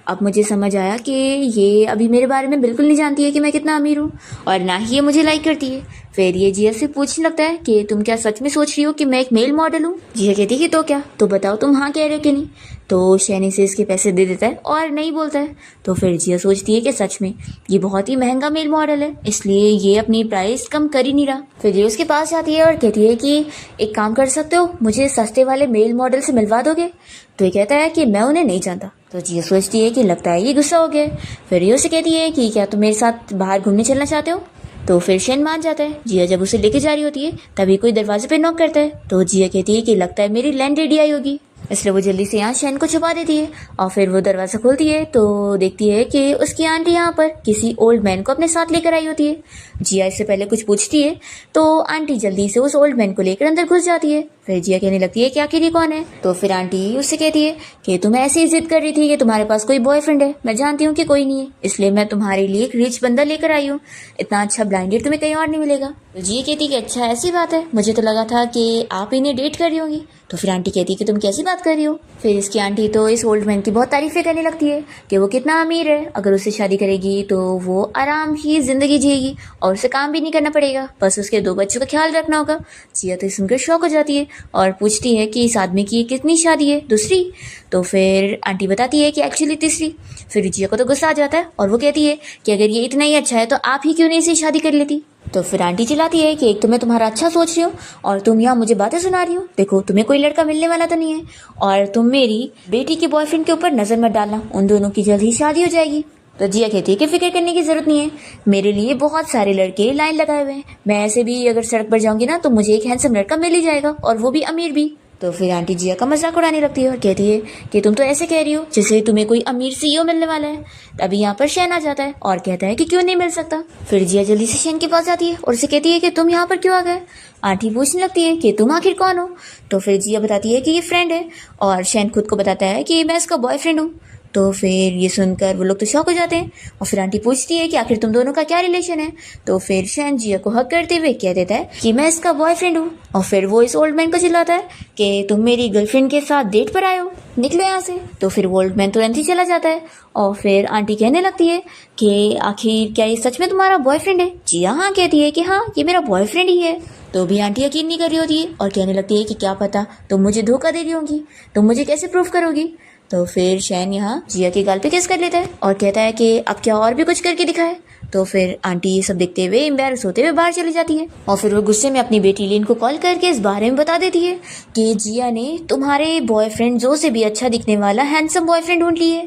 अब मुझे समझ आया कि ये अभी मेरे बारे में बिल्कुल नहीं जानती है कि मैं कितना अमीर हूँ, और ना ही ये मुझे लाइक करती है। फिर ये जिया से पूछने लगता है कि तुम क्या सच में सोच रही हो कि मैं एक मेल मॉडल हूँ। जिया कहती है कि तो क्या, तो बताओ तुम हाँ कह रहे हो कि नहीं। तो शैन से इसके पैसे दे देता है और नहीं बोलता है। तो फिर जिया सोचती है कि सच में ये बहुत ही महंगा मेल मॉडल है, इसलिए ये अपनी प्राइस कम कर ही नहीं रहा। फिर ये उसके पास जाती है और कहती है कि एक काम कर सकते हो, मुझे सस्ते वाले मेल मॉडल से मिलवा दोगे। तो ये कहता है कि मैं उन्हें नहीं जानता, तो जिया सोचती है कि लगता है ये गुस्सा हो गया है। फिर ये उसे कहती है कि क्या तुम मेरे साथ बाहर घूमने चलना चाहते हो। तो फिर शेन मान जाता है। जिया जब उसे लेके जा रही होती है तभी कोई दरवाजे पे नॉक करता है। तो जिया कहती है कि लगता है मेरी लैंड लेडी आई होगी, इसलिए वो जल्दी से यहाँ शेन को छुपा देती है। और फिर वो दरवाज़ा खोलती है तो देखती है कि उसकी आंटी यहाँ पर किसी ओल्ड मैन को अपने साथ लेकर आई होती है। जिया इससे पहले कुछ पूछती है तो आंटी जल्दी से उस ओल्ड मैन को लेकर अंदर घुस जाती है। फिर जिया कहने लगती है कि आखिर ये कौन है। तो फिर आंटी उससे कहती है कि तुम ऐसे ही जिद कर रही थी कि तुम्हारे पास कोई बॉयफ्रेंड है, मैं जानती हूँ कि कोई नहीं है, इसलिए मैं तुम्हारे लिए एक रिच बंदा लेकर आई हूँ, इतना अच्छा ब्लाइंडेड तुम्हें कहीं और नहीं मिलेगा। तो जिया कहती है कि अच्छा ऐसी बात है, मुझे तो लगा था कि आप इन्हें डेट कर रही होंगी। तो फिर आंटी कहती है कि तुम कैसी बात कर रही हो। फिर इसकी आंटी तो इस ओल्ड मैन की बहुत तारीफें करने लगती है कि वो कितना अमीर है, अगर उससे शादी करेगी तो वो आराम ही जिंदगी जिएगी और उसे काम भी नहीं करना पड़ेगा, बस उसके 2 बच्चों का ख्याल रखना होगा। जिया तो सुनकर शौक हो जाती है और पूछती है कि इस आदमी की कितनी शादी है, दूसरी। तो फिर आंटी बताती है कि एक्चुअली तीसरी। फिर जिया को तो गुस्सा आ जाता है और वो कहती है कि अगर ये इतना ही अच्छा है तो आप ही क्यों नहीं इसे शादी कर लेती। तो फिर आंटी चिल्लाती है कि एक तो मैं तुम्हारा अच्छा सोच रही हूँ और तुम यहाँ मुझे बातें सुना रही हो, देखो तुम्हें कोई लड़का मिलने वाला तो नहीं है, और तुम मेरी बेटी के बॉयफ्रेंड के ऊपर नजर मत डालना, उन दोनों की जल्द ही शादी हो जाएगी। तो जिया कहती है कि फिक्र करने की जरूरत नहीं है, मेरे लिए बहुत सारे लड़के लाइन लगाए हुए हैं, मैं ऐसे भी अगर सड़क पर जाऊंगी ना तो मुझे एक हैंडसम लड़का मिल ही जाएगा, और वो भी अमीर भी। तो फिर आंटी जिया का मजाक उड़ाने लगती है और कहती है कि तुम तो ऐसे कह रही हो जैसे तुम्हें कोई अमीर सीईओ मिलने वाला है। तभी यहाँ पर शैन आ जाता है और कहता है कि क्यों नहीं मिल सकता। फिर जिया जल्दी से शैन के पास जाती है और उसे कहती है कि तुम यहाँ पर क्यों आ गए। आंटी पूछने लगती है कि तुम आखिर कौन हो। तो फिर जिया बताती है कि ये फ्रेंड है, और शैन खुद को बताता है कि मैं इसका बॉयफ्रेंड हूँ। तो फिर ये सुनकर वो लोग तो शॉक हो जाते हैं और फिर आंटी पूछती है कि आखिर तुम दोनों का क्या रिलेशन है। तो फिर शैन जिया को हक करते हुए कह देता है कि मैं इसका बॉयफ्रेंड हूँ, और फिर वो इस ओल्ड मैन को चिल्लाता है कि तुम मेरी गर्लफ्रेंड के साथ डेट पर आए हो, निकलो यहाँ से। तो फिर वो ओल्ड मैन तुरंत ही चला जाता है और फिर आंटी कहने लगती है कि आखिर क्या ये सच में तुम्हारा बॉयफ्रेंड है। जिया हाँ कहती है कि हाँ ये मेरा बॉयफ्रेंड ही है। तो भी आंटी यकीन नहीं कर रही होती है और कहने लगती है कि क्या पता तुम मुझे धोखा दे रही होंगी, तुम मुझे कैसे प्रूफ करोगी। तो फिर शैन यहाँ जिया के गाल पे किस कर लेता है और कहता है कि अब क्या और भी कुछ करके दिखाए। तो फिर आंटी ये सब देखते हुए एम्बैरस होते हुए बाहर चली जाती है और फिर वो गुस्से में अपनी बेटी लिन को कॉल करके इस बारे में बता देती है कि जिया ने तुम्हारे बॉयफ्रेंड जो से भी अच्छा दिखने वाला हैंडसम बॉयफ्रेंड ढूंढ लिए।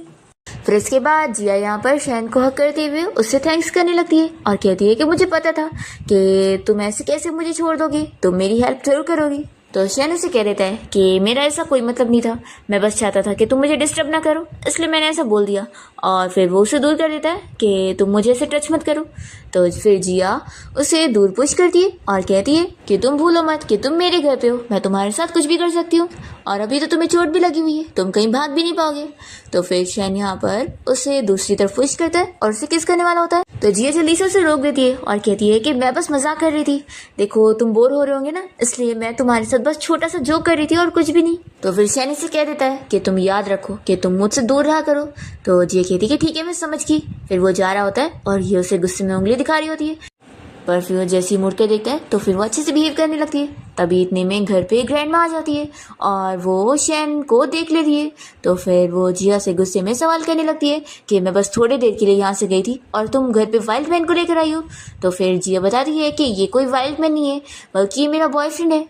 फिर इसके बाद जिया यहाँ पर शैन को हक करते हुए उससे थैंक्स करने लगती है और कहती है कि मुझे पता था कि तुम ऐसे कैसे मुझे छोड़ दोगे, तुम मेरी हेल्प जरूर करोगी। तो शैन उसे कह देता है कि मेरा ऐसा कोई मतलब नहीं था, मैं बस चाहता था कि तुम मुझे डिस्टर्ब ना करो, इसलिए मैंने ऐसा बोल दिया। और फिर वो उसे दूर कर देता है कि तुम मुझे ऐसे टच मत करो। तो फिर जिया उसे दूर पुश करती है और कहती है कि तुम भूलो मत कि तुम मेरे घर पे हो, मैं तुम्हारे साथ कुछ भी कर सकती हूँ, और अभी तो तुम्हें चोट भी लगी हुई है, तुम कहीं भाग भी नहीं पाओगे। तो फिर शैन यहाँ पर उसे दूसरी तरफ पुश करता है और उसे किस करने वाला होता है। तो जिया जल्दी से उसे रोक देती है और कहती है कि मैं बस मजाक कर रही थी, देखो तुम बोर हो रहे होंगे ना, इसलिए मैं तुम्हारे साथ बस छोटा सा जोक कर रही थी और कुछ भी नहीं। तो फिर शैन इसे कह देता है कि तुम याद रखो कि तुम मुझसे दूर रहा करो। तो जिया कहती है कि ठीक है मैं समझ गई। फिर वो जा रहा होता है और ये उसे गुस्से में उंगली दिखा रही होती है, पर फिर वो जैसे ही मुड़ के देखता है तो फिर वो अच्छे से बिहेव करने लगती है। तभी इतने में घर पे ग्रैंड माँ आ जाती है और वो शैन को देख लेती है। तो फिर वो जिया से गुस्से में सवाल करने लगती है कि मैं बस थोड़ी देर के लिए यहाँ से गई थी और तुम घर पे वाइल्ड मैन को लेकर आई हो। तो फिर जिया बताती है कि ये कोई वाइल्ड मैन नहीं है, बल्कि ये मेरा बॉयफ्रेंड है।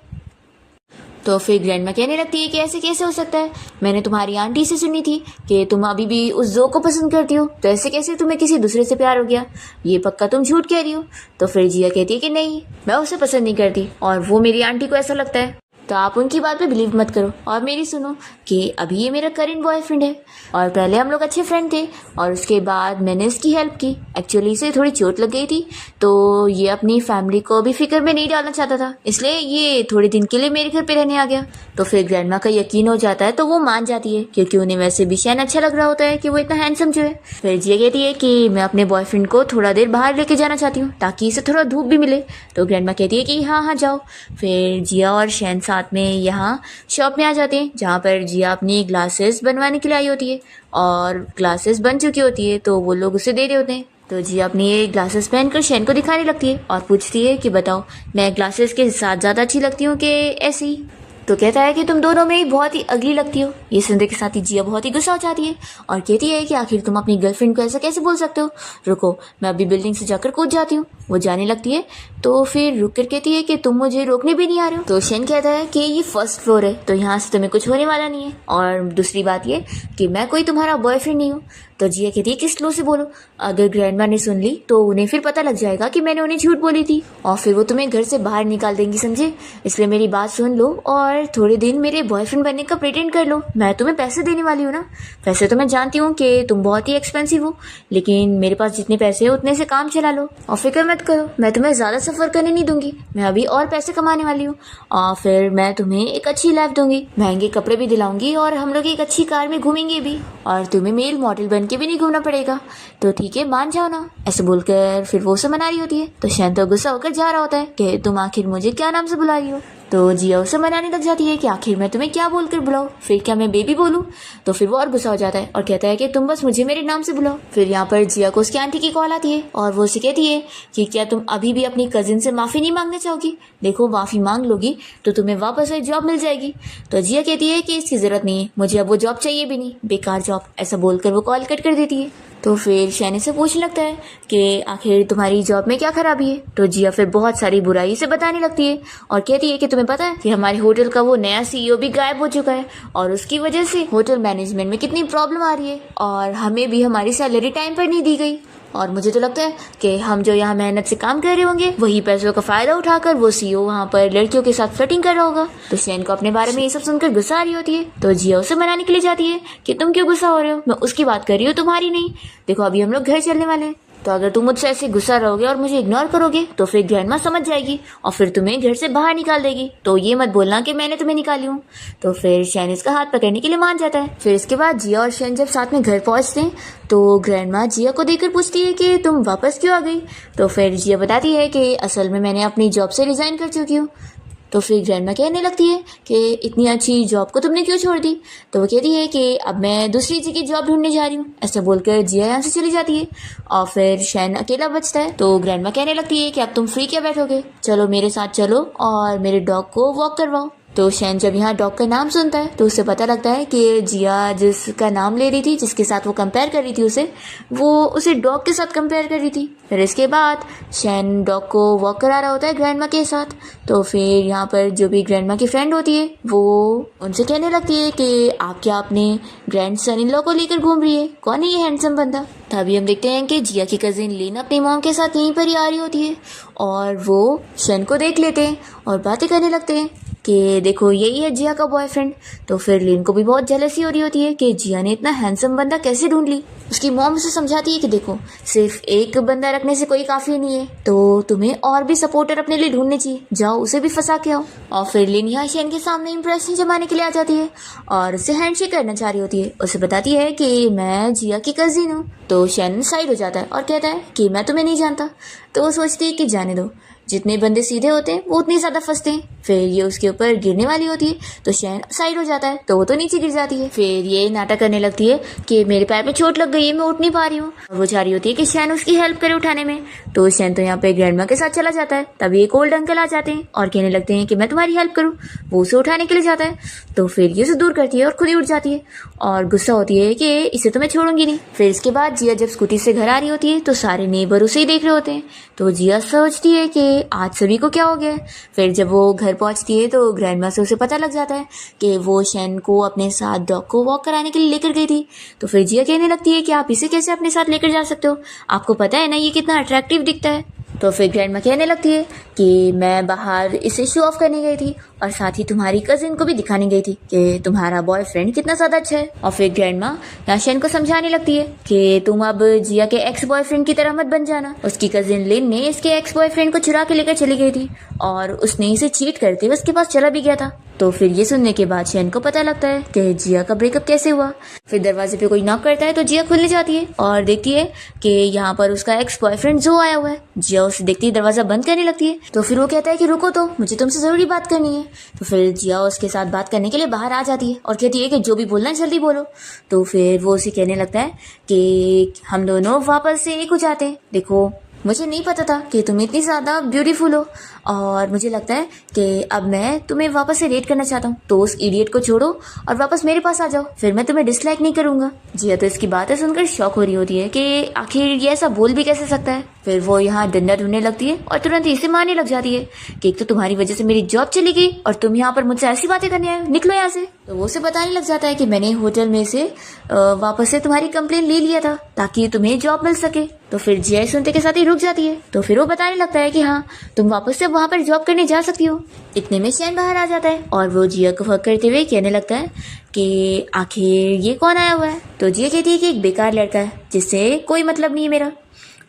तो फिर ग्रैंडमा कहने लगती है कि ऐसे कैसे हो सकता है, मैंने तुम्हारी आंटी से सुनी थी कि तुम अभी भी उस जो को पसंद करती हो, तो ऐसे कैसे तुम्हें किसी दूसरे से प्यार हो गया, ये पक्का तुम झूठ कह रही हो। तो फिर जिया कहती है कि नहीं, मैं उसे पसंद नहीं करती और वो मेरी आंटी को ऐसा लगता है, तो आप उनकी बात पे बिलीव मत करो और मेरी सुनो कि अभी ये मेरा करेंट बॉयफ्रेंड है और पहले हम लोग अच्छे फ्रेंड थे और उसके बाद मैंने इसकी हेल्प की। एक्चुअली इसे थोड़ी चोट लग गई थी तो ये अपनी फैमिली को भी फिक्र में नहीं डालना चाहता था, इसलिए ये थोड़े दिन के लिए मेरे घर पे रहने आ गया। तो फिर ग्रैंडमा का यकीन हो जाता है तो वो मान जाती है क्योंकि उन्हें वैसे भी शैन अच्छा लग रहा होता है कि वो इतना हैंडसम जो है। फिर जिया कहती है कि मैं अपने बॉयफ्रेंड को थोड़ा देर बाहर लेके जाना चाहती हूँ ताकि इसे थोड़ा धूप भी मिले। तो ग्रैंडमा कहती है कि हाँ हाँ जाओ। फिर जिया और शैन साथ में यहाँ शॉप में आ जाते हैं जहाँ पर जिया अपनी ग्लासेस बनवाने के लिए आई होती है और ग्लासेस बन चुकी होती है तो वो लोग उसे दे रहे होते हैं। तो जिया अपनी ये ग्लासेस पहनकर शैन को दिखाने लगती है और पूछती है कि बताओ मैं ग्लासेस के साथ ज़्यादा अच्छी लगती हूँ कि ऐसे ही। तो कहता है कि तुम दोनों में ही बहुत ही अगली लगती हो। ये सुनने के साथ ही जिया बहुत ही गुस्सा हो जाती है और कहती है कि आखिर तुम अपनी गर्लफ्रेंड को ऐसा कैसे बोल सकते हो, रुको मैं अभी बिल्डिंग से जाकर कूद जाती हूँ। वो जाने लगती है तो फिर रुक कर कहती है कि तुम मुझे रोकने भी नहीं आ रहे हो। तो शेन कहता है कि ये फर्स्ट फ्लोर है तो यहाँ से तुम्हें कुछ होने वाला नहीं है, और दूसरी बात ये कि मैं कोई तुम्हारा बॉयफ्रेंड नहीं हूँ। तो जिया कहती है कि स्लो से बोलो, अगर ग्रैंडमा ने सुन ली तो उन्हें फिर पता लग जाएगा कि मैंने उन्हें झूठ बोली थी और फिर वो तुम्हें घर से बाहर निकाल देंगी, समझे। इसलिए मेरी बात सुन लो और थोड़े दिन मेरे बॉयफ्रेंड बनने का प्रिटेंड कर लो। मैं तुम्हें पैसे देने वाली हूँ ना। वैसे तो मैं जानती हूँ कि तुम बहुत ही एक्सपेंसिव हो, लेकिन मेरे पास जितने पैसे है उतने से काम चला लो और फिक्र मत करो, मैं तुम्हें ज़्यादा सफ़र करने नहीं दूंगी। मैं अभी और पैसे कमाने वाली हूँ और फिर मैं तुम्हें एक अच्छी लाइफ दूंगी, महंगे कपड़े भी दिलाऊंगी और हम लोग एक अच्छी कार में घूमेंगे भी, और तुम्हें मेल मॉडल बन के भी नहीं घूमना पड़ेगा। तो ठीक है, मान जाओ ना। ऐसे बोलकर फिर वो उसे मना रही होती है। तो शैन तो गुस्सा होकर जा रहा होता है कि तुम आखिर मुझे क्या नाम से बुला रही हो। तो जिया उसे मनाने लग जाती है कि आखिर मैं तुम्हें क्या बोलकर बुलाऊं, फिर क्या मैं बेबी बोलूं। तो फिर वो और गुस्सा हो जाता है और कहता है कि तुम बस मुझे मेरे नाम से बुलाओ। फिर यहाँ पर जिया को उसकी आंटी की कॉल आती है और वो उसे कहती है कि क्या तुम अभी भी अपनी कजिन से माफ़ी नहीं मांगना चाहोगी, देखो माफ़ी मांग लोगी तो तुम्हें वापस वही जॉब मिल जाएगी। तो जिया कहती है कि इसकी ज़रूरत नहीं है, मुझे अब वो जॉब चाहिए भी नहीं, बेकार जॉब। ऐसा बोलकर वो कॉल कट कर देती है। तो फिर शैनी से पूछने लगता है कि आखिर तुम्हारी जॉब में क्या खराबी है। तो जिया फिर बहुत सारी बुराई से बताने लगती है और कहती है कि तुम्हें पता है कि हमारे होटल का वो नया सीईओ भी गायब हो चुका है और उसकी वजह से होटल मैनेजमेंट में कितनी प्रॉब्लम आ रही है और हमें भी हमारी सैलरी टाइम पर नहीं दी गई, और मुझे तो लगता है कि हम जो यहाँ मेहनत से काम कर रहे होंगे वही पैसों का फायदा उठाकर वो सीईओ वहाँ पर लड़कियों के साथ फ्लर्टिंग कर रहा होगा। तो शैन को अपने बारे में ये सब सुनकर गुस्सा आ रही होती है। तो जिया उसे मनाने के लिए जाती है कि तुम क्यों गुस्सा हो रहे हो, मैं उसकी बात कर रही हूँ तुम्हारी नहीं। देखो अभी हम लोग घर चलने वाले हैं, तो अगर तुम मुझसे ऐसे गुस्सा रहोगे और मुझे इग्नोर करोगे तो फिर ग्रैंडमा समझ जाएगी और फिर तुम्हें घर से बाहर निकाल देगी। तो ये मत बोलना कि मैंने तुम्हें निकाली हूँ। तो फिर शैन इसका हाथ पकड़ने के लिए मान जाता है। फिर इसके बाद जिया और शैन जब साथ में घर पहुंचते हैं तो ग्रैंडमा जिया को देखकर पूछती है कि तुम वापस क्यों आ गई। तो फिर जिया बताती है कि असल में मैंने अपनी जॉब से रिजाइन कर चुकी हूँ। तो फिर ग्रैंडमा कहने लगती है कि इतनी अच्छी जॉब को तुमने क्यों छोड़ दी। तो वो कहती है कि अब मैं दूसरी जगह जॉब ढूंढने जा रही हूँ। ऐसा बोलकर जिया यहाँ से चली जाती है और फिर शैन अकेला बचता है। तो ग्रैंडमा कहने लगती है कि अब तुम फ्री क्या बैठोगे, चलो मेरे साथ चलो और मेरे डॉग को वॉक करवाओ। तो शैन जब यहाँ डॉग का नाम सुनता है तो उसे पता लगता है कि जिया जिसका नाम ले रही थी, जिसके साथ वो कंपेयर कर रही थी उसे, वो उसे डॉग के साथ कंपेयर कर रही थी। फिर इसके बाद शैन डॉग को वॉक करा रहा होता है ग्रैंडमा के साथ। तो फिर यहाँ पर जो भी ग्रैंडमा की फ्रेंड होती है वो उनसे कहने लगती है कि आप क्या अपने ग्रैंड सन इन लॉ को लेकर घूम रही है, कौन है ये हैंडसम बंदा। तभी हम देखते हैं कि जिया की कजिन लिन अपनी मॉम के साथ यहीं पर ही आ रही होती है और वो शैन को देख लेते हैं और बातें करने लगते हैं कि देखो यही है जिया का बॉयफ्रेंड। तो फिर लिन को भी बहुत जेलसी हो रही होती है कि जिया ने इतना हैंडसम बंदा कैसे ढूंढ ली। उसकी मॉम उसे समझाती है कि देखो सिर्फ एक बंदा रखने से कोई काफ़ी नहीं है, तो तुम्हें और भी सपोर्टर अपने लिए ढूंढने चाहिए, जाओ उसे भी फंसा के आओ। और फिर लिन यहाँ शैन के सामने इंप्रेशन जमाने के लिए आ जाती है और उससे हैंडशेक करना चाह रही होती है। उसे बताती है कि मैं जिया की कजिन हूँ। तो शैन साइड हो जाता है और कहता है कि मैं तुम्हें नहीं जानता। तो वो सोचती है कि जाने दो, जितने बंदे सीधे होते हैं वो उतनी ज़्यादा फंसते हैं। फिर ये उसके ऊपर गिरने वाली होती है तो शैन साइड हो जाता है तो वो तो नीचे गिर जाती है। फिर ये नाटक करने लगती है कि मेरे पैर में चोट लग गई है, मैं उठ नहीं पा रही हूँ, और वो चाह रही होती है कि शैन उसकी हेल्प करे उठाने में। तो शैन तो यहाँ पे ग्रैंडमा के साथ चला जाता है। तभी एक ओल्ड अंकल आ जाते हैं और कहने लगते हैं कि मैं तुम्हारी हेल्प करूँ। वो उसे उठाने के लिए जाता है तो फिर ये उसे दूर करती है और खुद ही उठ जाती है और गुस्सा होती है कि इसे तो मैं छोड़ूंगी नहीं। फिर इसके बाद जिया जब स्कूटी से घर आ रही होती है तो सारे नेबर उसे ही देख रहे होते हैं। तो जिया सोचती है कि आज सभी को क्या हो गया है। फिर जब वो घर पहुंचती है तो ग्रैंडमा से उसे पता लग जाता है कि वो शैन को अपने साथ डॉग को वॉक कराने के लिए लेकर गई थी। तो फिर जिया कहने लगती है कि आप इसे कैसे अपने साथ लेकर जा सकते हो, आपको पता है ना ये कितना अट्रैक्टिव दिखता है। तो फिर ग्रैंडमा कहने लगती है कि मैं बाहर इसे शो ऑफ करने गई थी और साथ ही तुम्हारी कजिन को भी दिखाने गई थी कि तुम्हारा बॉयफ्रेंड कितना ज़्यादा अच्छा है। और फिर ग्रैंडमा यहाँ शैन को समझाने लगती है कि तुम अब जिया के एक्स बॉयफ्रेंड की तरह मत बन जाना। उसकी कजिन लिन ने इसके एक्स बॉयफ्रेंड को चुरा के लेकर चली गई थी और उसने इसे चीट करते हुए उसके पास चला भी गया था। तो फिर ये सुनने के बाद शैन को पता लगता है कि जिया का ब्रेकअप कैसे हुआ। फिर दरवाजे पे कोई नॉक करता है तो जिया खुलने जाती है और देखती है कि यहाँ पर उसका एक्स बॉयफ्रेंड जो आया हुआ है। जिया उसे देखती ही दरवाजा बंद करने लगती है। तो फिर वो कहता है कि रुको तो, मुझे तुमसे जरूरी बात करनी है। तो फिर जिया उसके साथ बात करने के लिए बाहर आ जाती है और कहती है कि जो भी बोलना है जल्दी बोलो। तो फिर वो उसे कहने लगता है कि हम दोनों वापस से एक हो जाते हैं। देखो मुझे नहीं पता था कि तुम इतनी ज़्यादा ब्यूटीफुल हो, और मुझे लगता है कि अब मैं तुम्हें वापस से डेट करना चाहता हूँ, तो उस इडियट को छोड़ो और वापस मेरे पास आ जाओ, फिर मैं तुम्हें डिसलाइक नहीं करूँगा। जिया तो इसकी बातें सुनकर शॉक हो रही होती है कि आखिर ये ऐसा बोल भी कैसे सकता है। फिर वो यहाँ डंडा ढूंढने लगती है और तुरंत इसे मारने लग जाती है कि एक तो तुम्हारी वजह से मेरी जॉब चली गई और तुम यहाँ पर मुझसे ऐसी बातें करने आए हो, निकलो यहाँ से। तो वो उसे बताने लग जाता है कि मैंने होटल में से वापस से तुम्हारी कंप्लेन ले लिया था ताकि तुम्हें जॉब मिल सके। तो फिर जिया सुनते के साथ ही रुक जाती है। तो फिर वो बताने लगता है कि हाँ, तुम वापस से वहाँ पर जॉब करने जा सकती हो। इतने में शैन बाहर आ जाता है और वो जिया को फक करते हुए कहने लगता है कि आखिर ये कौन आया हुआ है। तो जिया कहती है कि एक बेकार लड़का है जिससे कोई मतलब नहीं है मेरा।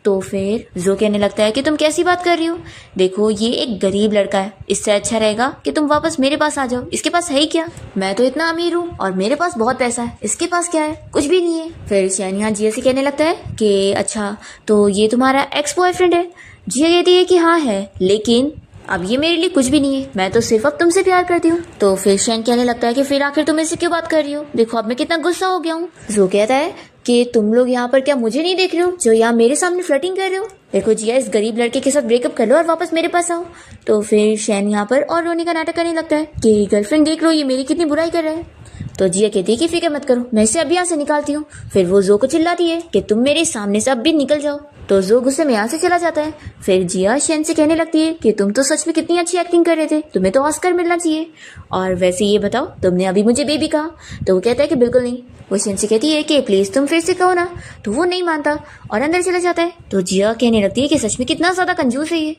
तो फिर जो कहने लगता है कि तुम कैसी बात कर रही हो, देखो ये एक गरीब लड़का है, इससे अच्छा रहेगा कि तुम वापस मेरे पास आ जाओ। इसके पास है ही क्या, मैं तो इतना अमीर हूँ और मेरे पास बहुत पैसा है, इसके पास क्या है, कुछ भी नहीं है। फिर शैन यहाँ जिया से कहने लगता है कि अच्छा तो ये तुम्हारा एक्स बॉयफ्रेंड है। जिया कहती है कि हाँ है, लेकिन अब ये मेरे लिए कुछ भी नहीं है, मैं तो सिर्फ अब तुमसे प्यार करती हूँ। तो फिर शैन कहने लगता है कि फिर आखिर तुम इससे क्यों बात कर रही हो, देखो अब मैं कितना गुस्सा हो गया हूँ। जो कहता है कि तुम लोग यहाँ पर क्या मुझे नहीं देख रहे हो जो यहाँ मेरे सामने फ्लर्टिंग कर रहे हो, देखो जिया इस गरीब लड़के के साथ ब्रेकअप कर लो और वापस मेरे पास आओ। तो फिर शैन यहाँ पर और रोने का नाटक करने लगता है कि गर्लफ्रेंड देख लो ये मेरी कितनी बुराई कर रहा है। तो जिया कहती है कि फिक्र मत करो, मैं इसे अभी यहाँ से निकालती हूँ। फिर वो जो को चिल्लाती है कि तुम मेरे सामने से अब भी निकल जाओ। तो जो गुस्से में यहाँ से चला जाता है। फिर जिया शैन से कहने लगती है कि तुम तो सच में कितनी अच्छी एक्टिंग कर रहे थे, तुम्हें तो ऑस्कर मिलना चाहिए। और वैसे ये बताओ तुमने अभी मुझे बेबी कहा। तो वो कहता है कि बिल्कुल नहीं। वो शैन से कहती है कि प्लीज तुम फिर से कहो ना। तो वो नहीं मानता और अंदर चला जाता है। तो जिया कहने लगती है कि सच में कितना ज्यादा कंजूस है ये।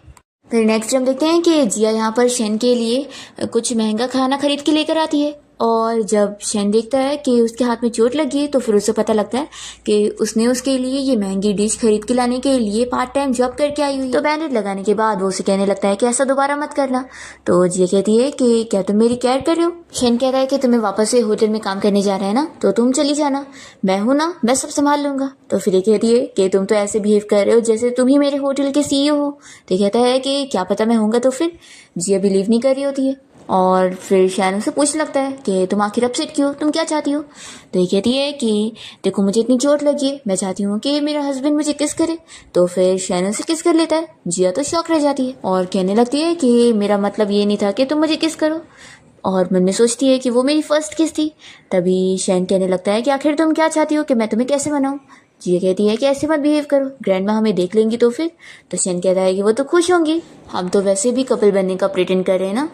फिर नेक्स्ट हम देखते हैं कि जिया यहाँ पर शैन के लिए कुछ महंगा खाना खरीद के लेकर आती है। और जब शैन देखता है कि उसके हाथ में चोट लगी है तो फिर उसे पता लगता है कि उसने उसके लिए ये महंगी डिश खरीद के लाने के लिए पार्ट टाइम जॉब करके आई हुई। तो बैंडेज लगाने के बाद वो उसे कहने लगता है कि ऐसा दोबारा मत करना। तो जिया कहती है कि क्या तुम मेरी केयर कर रहे हो। शैन कहता है कि तुम्हें वापस से होटल में काम करने जा रहा है ना, तो तुम चली जाना, मैं हूं ना, मैं सब संभाल लूंगा। तो फिर ये कहती है कि तुम तो ऐसे बिहेव कर रहे हो जैसे तुम ही मेरे होटल के CEO हो। तो कहता है कि क्या पता मैं होऊंगा। तो फिर जिया बिलीव नहीं कर रही होती है और फिर शैन से पूछने लगता है कि तुम आखिर अपसेट क्यों, तुम क्या चाहती हो। तो ये कहती है कि देखो मुझे इतनी चोट लगी है, मैं चाहती हूँ कि मेरा हस्बैंड मुझे किस करे। तो फिर शैन से किस कर लेता है। जिया तो शौक रह जाती है और कहने लगती है कि मेरा मतलब ये नहीं था कि तुम मुझे किस करो, और मन में सोचती है कि वो मेरी फर्स्ट किस थी। तभी शैन कहने लगता है कि आखिर तुम क्या चाहती हो कि मैं तुम्हें कैसे मनाऊं। जिया कहती है कि ऐसे मत बिहेव करो, ग्रैंड माँ हमें देख लेंगी तो फिर। तो शैन कहता है कि वो तो खुश होंगी, हम तो वैसे भी कपल बनने का प्रिटेंड कर रहे हैं ना।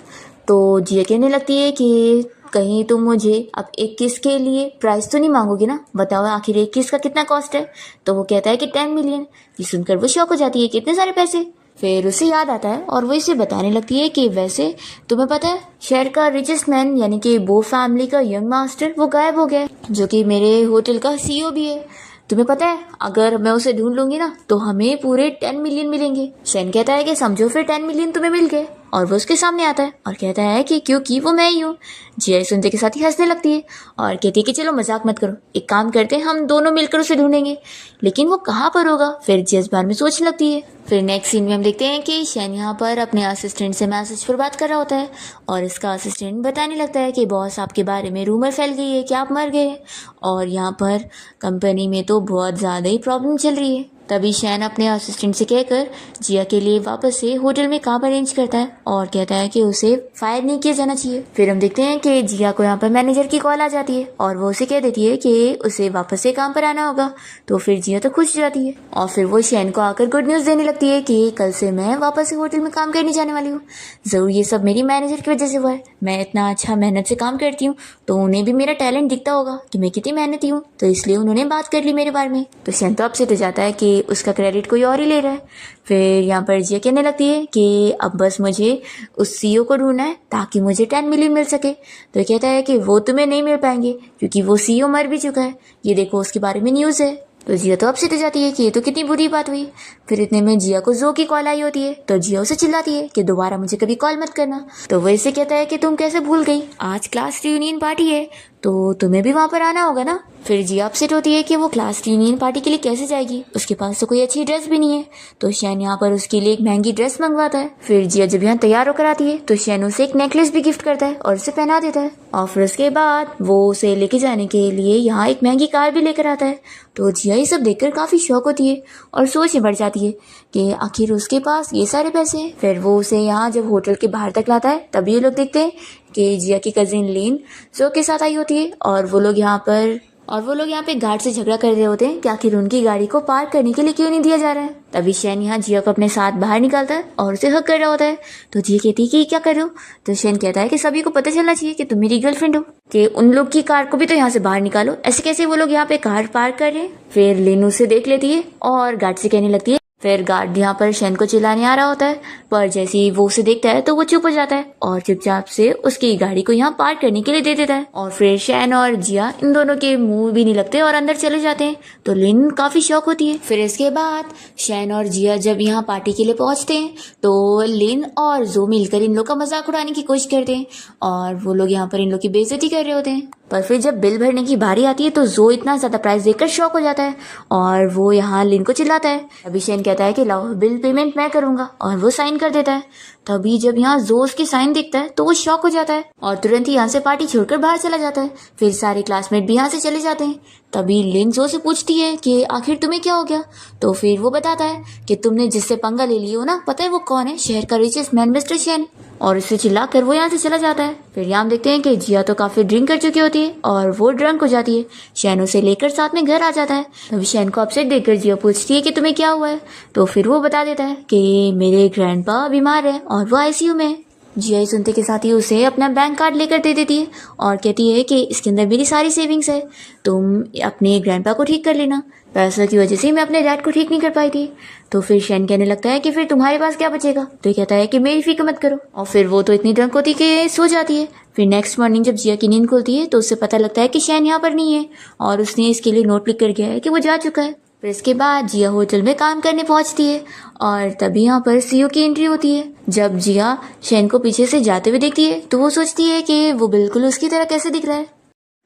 तो जिया कहने लगती है कि कहीं तुम मुझे अब एक किस के लिए प्राइस तो नहीं मांगोगी ना, बताओ आखिर एक किस का कितना कॉस्ट है। तो वो कहता है कि 10 मिलियन। ये सुनकर वो शौक हो जाती है, कितने सारे पैसे। फिर उसे याद आता है और वो इसे बताने लगती है कि वैसे तुम्हें पता है शहर का रिचेस्ट मैन यानी कि बो फैमिली का यंग मास्टर वो गायब हो गया, जो कि मेरे होटल का CEO भी है। तुम्हें पता है अगर मैं उसे ढूंढ लूंगी ना तो हमें पूरे 10 मिलियन मिलेंगे। शैन कहता है कि समझो फिर 10 मिलियन तुम्हें मिल गए। और वो उसके सामने आता है और कहता है कि क्योंकि वो मैं ही हूँ। जिया सुनते के साथ ही हंसने लगती है और कहती है कि चलो मजाक मत करो, एक काम करते हैं हम दोनों मिलकर उसे ढूंढेंगे, लेकिन वो कहाँ पर होगा। फिर जिया इस बारे में सोचने लगती है। फिर नेक्स्ट सीन में हम देखते हैं कि शैन यहाँ पर अपने असिस्टेंट से मैसेज पर बात कर रहा होता है और इसका असिस्टेंट बताने लगता है कि बॉस आपके बारे में रूमर फैल गई है कि आप मर गए और यहाँ पर कंपनी में तो बहुत ज़्यादा ही प्रॉब्लम चल रही है। तभी शैन अपने असिस्टेंट से कहकर जिया के लिए वापस से होटल में काम अरेंज करता है और कहता है कि उसे फायर नहीं किया जाना चाहिए। फिर हम देखते हैं कि जिया को यहाँ पर मैनेजर की कॉल आ जाती है और वो उसे कह देती है कि उसे वापस से काम पर आना होगा। तो फिर जिया तो खुश हो जाती है और फिर वो शैन को आकर गुड न्यूज़ देने लगती है कि कल से मैं वापस से होटल में काम करने जाने वाली हूँ। ज़रूर ये सब मेरी मैनेजर की वजह से हुआ है, मैं इतना अच्छा मेहनत से काम करती हूँ तो उन्हें भी मेरा टैलेंट दिखता होगा कि मैं कितनी मेहनती हूँ, तो इसलिए उन्होंने बात कर ली मेरे बारे में। तो शैन तो अपसेट हो जाता है कि उसका क्रेडिट कोई और ही ले रहा है। फिर यहाँ पर जिया कहने लगती है कि अब बस मुझे उस CEO को ढूंढना है ताकि मुझे 10 मिलियन मिल सके। तो कहता है कि वो तुम्हें नहीं मिल पाएंगे क्योंकि वो CEO मर भी चुका है, ये देखो उसके बारे में न्यूज़ है। तो जिया तो अपसेट हो जाती है कि ये तो कितनी बुरी बात हुई। फिर इतने में जिया को जो की कॉल आई होती है तो जिया उसे चिल्लाती है कि दोबारा मुझे कभी कॉल मत करना। तो वो इसे कहता है कि तुम कैसे भूल गई, आज क्लास रियूनियन पार्टी है, तो तुम्हें भी वहाँ पर आना होगा ना। फिर जिया अपसेट होती है कि वो क्लास रियूनियन पार्टी के लिए कैसे जाएगी, उसके पास तो कोई अच्छी ड्रेस भी नहीं है। तो शैन यहाँ पर उसके लिए एक महंगी ड्रेस मंगवाता है। फिर जिया जब यहाँ तैयार होकर आती है तो शैन उसे एक नेकलेस भी गिफ्ट करता है और उसे पहना देता है। और फिर उसके बाद वो उसे लेके जाने के लिए यहाँ एक महंगी कार भी लेकर आता है। तो जिया ये सब देखकर काफी शौक होती है और सोच में बढ़ जाती है कि आखिर उसके पास ये सारे पैसे हैं। फिर वो उसे यहाँ जब होटल के बाहर तक लाता है तभी ये लोग देखते हैं कि जिया की कजिन लिन जो के साथ आई होती है और वो लोग यहाँ पे गार्ड से झगड़ा कर रहे होते हैं कि आखिर उनकी गाड़ी को पार्क करने के लिए क्यों नहीं दिया जा रहा है। तभी शैन यहाँ जिया को अपने साथ बाहर निकालता है और उसे हक कर रहा होता है। तो जिया कहती है कि क्या कर रहे हो। तो शैन कहता है कि सभी को पता चलना चाहिए कि तुम मेरी गर्लफ्रेंड हो, कि उन लोग की कार को भी तो यहाँ से बाहर निकालो, ऐसे कैसे वो लोग यहाँ पे कार पार्क कर रहे हैं। फिर लिन उसे देख लेती है और गार्ड से कहने लगती है। फिर गार्ड यहाँ पर शैन को चिल्लाने आ रहा होता है, पर जैसे ही वो उसे देखता है तो वो चुप हो जाता है और चुपचाप से उसकी गाड़ी को यहाँ पार्क करने के लिए दे देता है। और फिर शैन और जिया इन दोनों के मुंह भी नहीं लगते और अंदर चले जाते हैं। तो लिन काफी शौक होती है। फिर इसके बाद शैन और जिया जब यहाँ पार्टी के लिए पहुंचते हैं तो लिन और जो मिलकर इन लोग का मजाक उड़ाने की कोशिश करते हैं और वो लोग यहाँ पर इन लोग की बेइज्जती कर रहे होते हैं। पर फिर जब बिल भरने की बारी आती है तो जो इतना ज्यादा प्राइस देखकर शॉक हो जाता है और वो यहाँ लिन को चिल्लाता है। अभी शैन कहता है कि लाओ बिल पेमेंट मैं करूंगा और वो साइन कर देता है। तभी जब यहाँ जो उसकी साइन देखता है तो वो शॉक हो जाता है और तुरंत ही यहाँ से पार्टी छोड़कर बाहर चला जाता है। फिर सारे क्लासमेट भी यहाँ से चले जाते हैं। तभी लिन जो से पूछती है कि आखिर तुम्हें क्या हो गया। तो फिर वो बताता है कि तुमने जिससे पंगा ले लिया हो ना, पता है वो कौन है, शहर का रिचेस्ट मैन मिस्टर शैन। और इसे चिल्लाकर वो यहाँ से चला जाता है। फिर यहाँ देखते हैं कि जिया तो काफी ड्रिंक कर चुकी होती है और वो ड्रंक हो जाती है। शैन उसे लेकर साथ में घर आ जाता है। तभी शैन को अपसेट देखकर जिया पूछती है कि तुम्हें क्या हुआ है। तो फिर वो बता देता है कि मेरे ग्रैंडपा बीमार है और वो आईसीयू में है। जिया सुनते के साथ ही उसे अपना बैंक कार्ड लेकर दे देती है और कहती है कि इसके अंदर मेरी सारी सेविंग्स है, तुम अपने ग्रैंडपा को ठीक कर लेना, पैसों की वजह से मैं अपने डैड को ठीक नहीं कर पाई थी। तो फिर शैन कहने लगता है कि फिर तुम्हारे पास क्या बचेगा। तो कहता है कि मेरी फिक्र मत करो और फिर वो तो इतनी ड्रंक होती कि सो जाती है। फिर नेक्स्ट मॉर्निंग जब जिया की नींद खुलती है तो उससे पता लगता है कि शैन यहाँ पर नहीं है और उसने इसके लिए नोट लिख कर गया है कि वो जा चुका है। फिर इसके बाद जिया होटल में काम करने पहुंचती है और तभी यहाँ पर सीईओ की एंट्री होती है। जब जिया शैन को पीछे से जाते हुए देखती है तो वो सोचती है कि वो बिल्कुल उसकी तरह कैसे दिख रहा है।